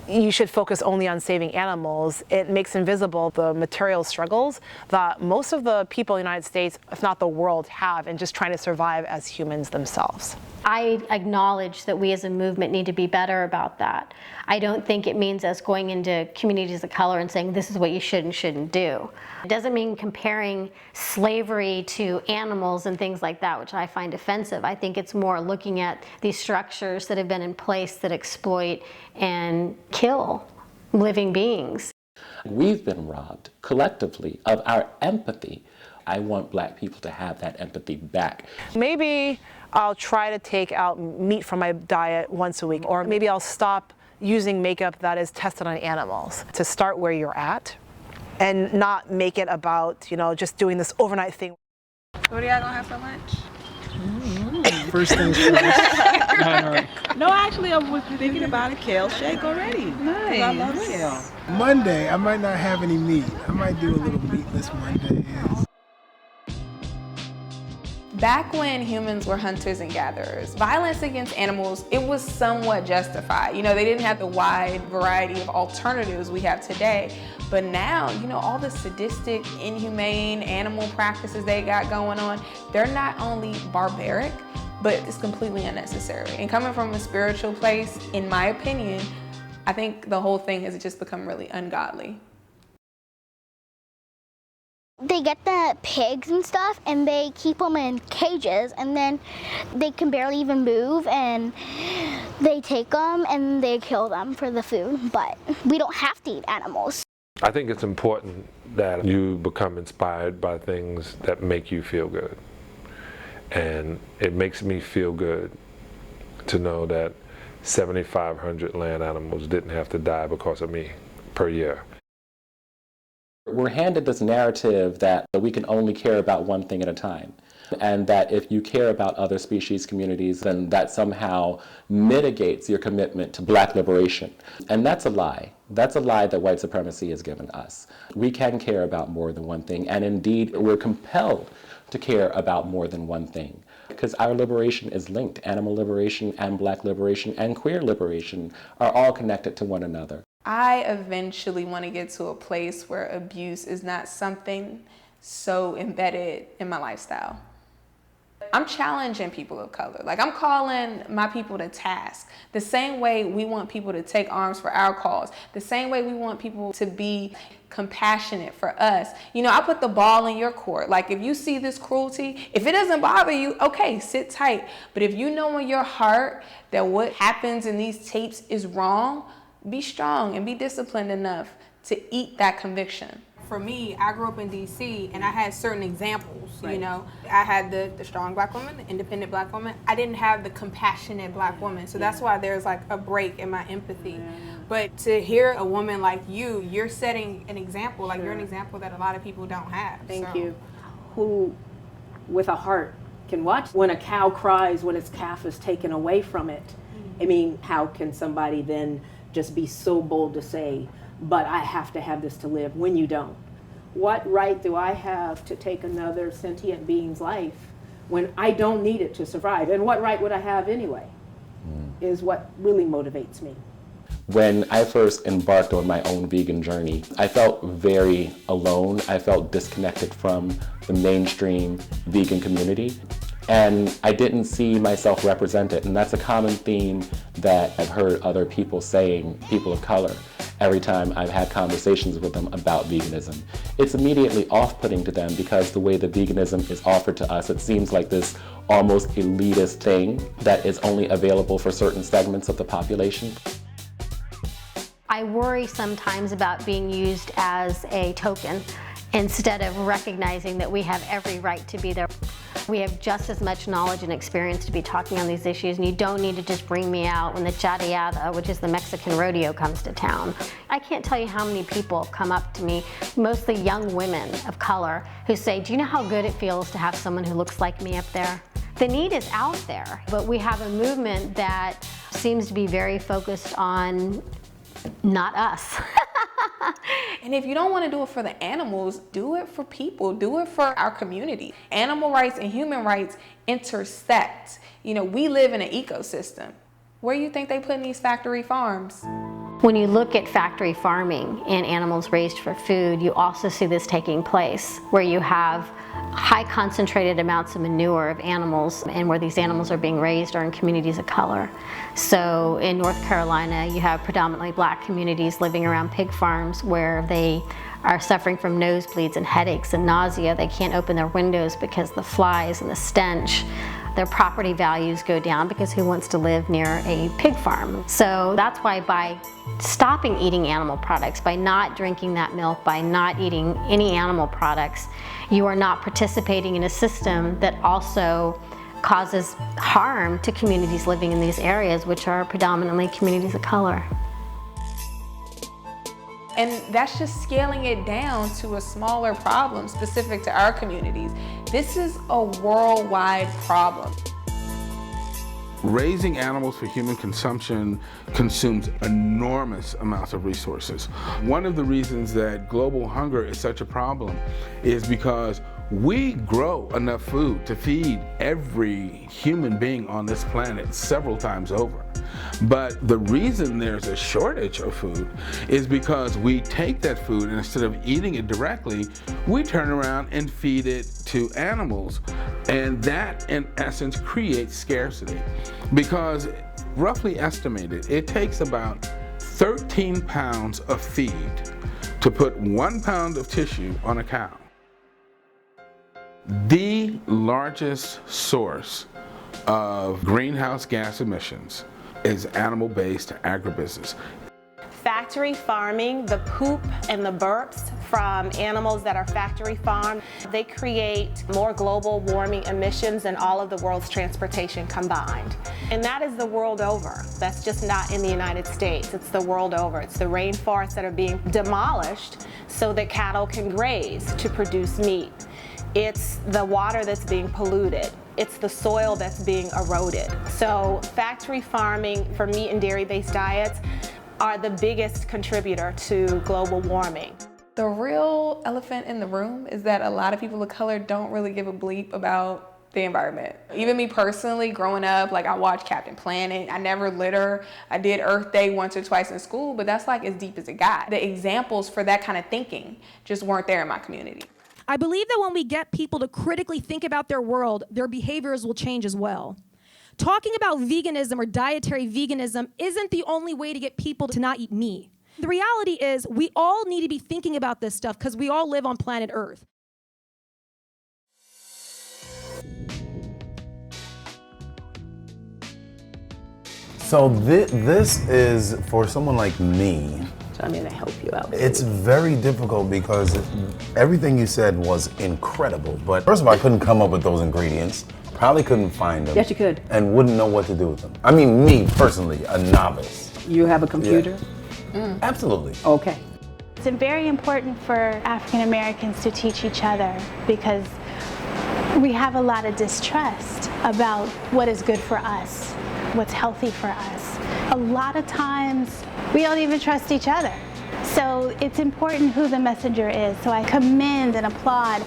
you should focus only on saving animals, it makes invisible the material struggles that most of the people in the United States, if not the world, have in just trying to survive as humans themselves. I acknowledge that we as a movement need to be better about that. I don't think it means us going into communities of color and saying this is what you should and shouldn't do. It doesn't mean comparing slavery to animals and things like that, which I find offensive. I think it's more looking at these structures that have been in place that exploit and kill living beings. We've been robbed collectively of our empathy. I want Black people to have that empathy back. Maybe I'll try to take out meat from my diet once a week, or maybe I'll stop using makeup that is tested on animals. To start where you're at and not make it about, you know, just doing this overnight thing. What are y'all gonna have for lunch? First things first. No, actually, I was thinking about a kale shake already. Nice. I love kale. Monday, I might not have any meat. I might do a little meatless Monday. Back when humans were hunters and gatherers, violence against animals, it was somewhat justified. You know, they didn't have the wide variety of alternatives we have today. But now, you know, all the sadistic, inhumane animal practices they got going on, they're not only barbaric, but it's completely unnecessary. And coming from a spiritual place, in my opinion, I think the whole thing has just become really ungodly. They get the pigs and stuff and they keep them in cages, and then they can barely even move, and they take them and they kill them for the food. But we don't have to eat animals. I think it's important that you become inspired by things that make you feel good. And it makes me feel good to know that 7,500 land animals didn't have to die because of me per year. We're handed this narrative that we can only care about one thing at a time, and that if you care about other species communities, then that somehow mitigates your commitment to Black liberation. And that's a lie. That's a lie that white supremacy has given us. We can care about more than one thing, and indeed we're compelled to care about more than one thing, because our liberation is linked. Animal liberation and Black liberation and queer liberation are all connected to one another. I eventually want to get to a place where abuse is not something so embedded in my lifestyle. I'm challenging people of color. Like, I'm calling my people to task. The same way we want people to take arms for our cause. The same way we want people to be compassionate for us. You know, I put the ball in your court. Like, if you see this cruelty, if it doesn't bother you, okay, sit tight. But if you know in your heart that what happens in these tapes is wrong, be strong and be disciplined enough to eat that conviction. For me, I grew up in DC and I had certain examples, you know. I had the strong Black woman, the independent Black woman. I didn't have the compassionate Black woman. So that's why there's like a break in my empathy. But to hear a woman like you're setting an example, like you're an example that a lot of people don't have. Thank you. Who, with a heart, can watch when a cow cries when its calf is taken away from it. I mean, how can somebody then just be so bold to say, but I have to have this to live, when you don't? What right do I have to take another sentient being's life when I don't need it to survive? And what right would I have anyway, is what really motivates me. When I first embarked on my own vegan journey, I felt very alone. I felt disconnected from the mainstream vegan community. And I didn't see myself represented. And that's a common theme that I've heard other people saying, people of color, every time I've had conversations with them about veganism. It's immediately off-putting to them because the way that veganism is offered to us, it seems like this almost elitist thing that is only available for certain segments of the population. I worry sometimes about being used as a token instead of recognizing that we have every right to be there. We have just as much knowledge and experience to be talking on these issues, and you don't need to just bring me out when the chadeada, which is the Mexican rodeo, comes to town. I can't tell you how many people come up to me, mostly young women of color, who say, do you know how good it feels to have someone who looks like me up there? The need is out there, but we have a movement that seems to be very focused on not us. And if you don't want to do it for the animals, do it for people, do it for our community. Animal rights and human rights intersect. You know, we live in an ecosystem. Where do you think they put in these factory farms? When you look at factory farming and animals raised for food, you also see this taking place, where you have high concentrated amounts of manure of animals, and where these animals are being raised are in communities of color. So in North Carolina, you have predominantly Black communities living around pig farms where they are suffering from nosebleeds and headaches and nausea. They can't open their windows because the flies and the stench. Their property values go down because who wants to live near a pig farm? So that's why by stopping eating animal products, by not drinking that milk, by not eating any animal products, you are not participating in a system that also causes harm to communities living in these areas, which are predominantly communities of color. And that's just scaling it down to a smaller problem specific to our communities. This is a worldwide problem. Raising animals for human consumption consumes enormous amounts of resources. One of the reasons that global hunger is such a problem is because We grow enough food to feed every human being on this planet several times over. But the reason there's a shortage of food is because we take that food and instead of eating it directly, we turn around and feed it to animals. And that, in essence, creates scarcity. Because roughly estimated, it takes about 13 pounds of feed to put 1 pound of tissue on a cow. The largest source of greenhouse gas emissions is animal-based agribusiness. Factory farming, the poop and the burps from animals that are factory farmed, they create more global warming emissions than all of the world's transportation combined. And that is the world over. That's just not in the United States. It's the world over. It's the rainforests that are being demolished so that cattle can graze to produce meat. It's the water that's being polluted. It's the soil that's being eroded. So factory farming for meat and dairy-based diets are the biggest contributor to global warming. The real elephant in the room is that a lot of people of color don't really give a bleep about the environment. Even me personally, growing up, like I watched Captain Planet. I never litter. I did Earth Day once or twice in school, but that's like as deep as it got. The examples for that kind of thinking just weren't there in my community. I believe that when we get people to critically think about their world, their behaviors will change as well. Talking about veganism or dietary veganism isn't the only way to get people to not eat meat. The reality is we all need to be thinking about this stuff because we all live on planet Earth. So this is, for someone like me, So I'm going to help you out. it's very difficult because everything you said was incredible. But first of all, I couldn't come up with those ingredients. Probably couldn't find them. Yes, you could. And wouldn't know what to do with them. I mean, me personally, a novice. You have a computer? Absolutely. Okay. It's very important for African Americans to teach each other because we have a lot of distrust about what is good for us, what's healthy for us. A lot of times we don't even trust each other. So it's important who the messenger is. So I commend and applaud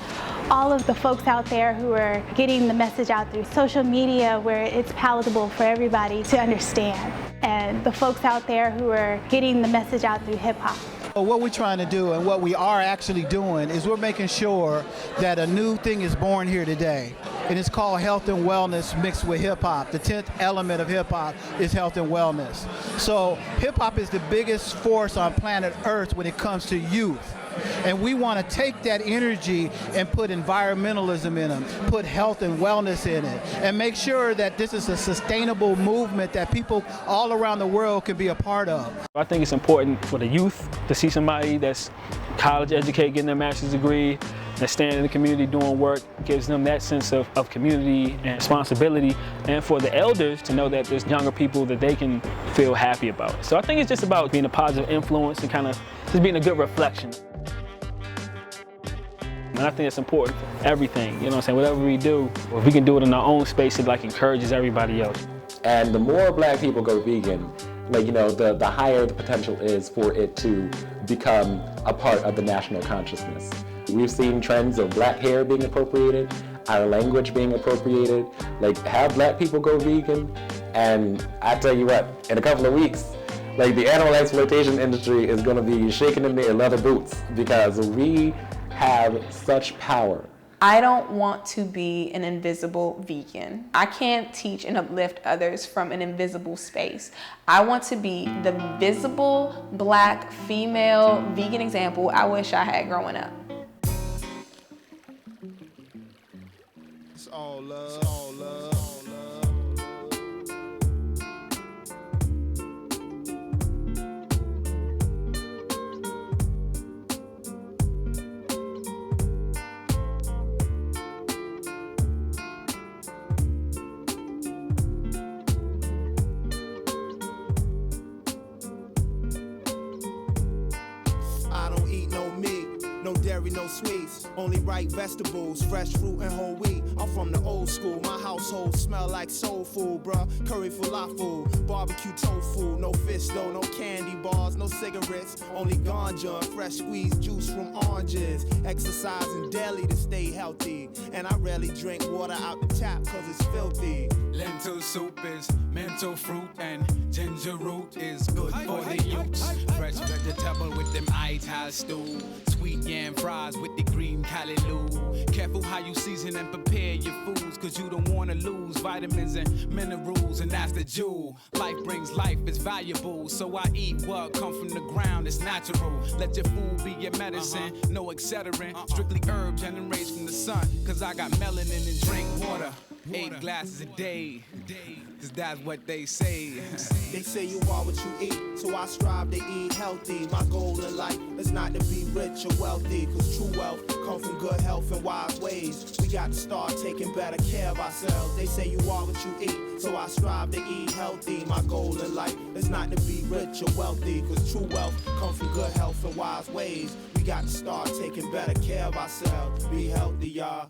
all of the folks out there who are getting the message out through social media where it's palatable for everybody to understand. And the folks out there who are getting the message out through hip hop. What we're trying to do and what we are actually doing is we're making sure that a new thing is born here today. And it's called health and wellness mixed with hip hop. The 10th element of hip hop is health and wellness. So hip hop is the biggest force on planet Earth when it comes to youth. And we want to take that energy and put environmentalism in them, put health and wellness in it, and make sure that this is a sustainable movement that people all around the world can be a part of. I think it's important for the youth to see somebody that's college educated, getting their master's degree, that's standing in the community doing work, gives them that sense of community and responsibility, and for the elders to know that there's younger people that they can feel happy about. So I think it's just about being a positive influence and kind of just being a good reflection. And I think it's important for everything, you know what I'm saying? Whatever we do, if we can do it in our own space, it like encourages everybody else. And the more black people go vegan, like, you know, the higher the potential is for it to become a part of the national consciousness. We've seen trends of black hair being appropriated, our language being appropriated, like have black people go vegan, and I tell you what, in a couple of weeks, like the animal exploitation industry is gonna be shaking in their leather boots because we have such power. I don't want to be an invisible vegan. I can't teach and uplift others from an invisible space. I want to be the visible black female vegan example I wish I had growing up. It's all love. All love. No dairy, no sweets, only right vegetables, fresh fruit and whole wheat. I'm from the old school, my household smell like soul food, bruh. Curry falafel, barbecue tofu, no fish though, no candy bars, no cigarettes, only ganja, fresh squeezed juice from oranges. Exercising daily to stay healthy, and I rarely drink water out the tap cause it's filthy. Lentil soup is mental fruit and ginger root is good for the youths. Fresh vegetable with them ital stew. Sweet yam fries with the green callaloo. Careful how you season and prepare your foods, cause you don't wanna lose vitamins and minerals, and that's the jewel. Life brings life, it's valuable, so I eat what come from the ground, it's natural. Let your food be your medicine, no accelerant. Strictly herb generates from the sun, cause I got melanin and drink water. 8 glasses a day, cause that's what they say. They say you are what you eat, so I strive to eat healthy. My goal in life is not to be rich or wealthy, cause true wealth comes from good health and wise ways. We got to start taking better care of ourselves. They say you are what you eat, so I strive to eat healthy. My goal in life is not to be rich or wealthy, cause true wealth comes from good health and wise ways. We got to start taking better care of ourselves. Be healthy, y'all.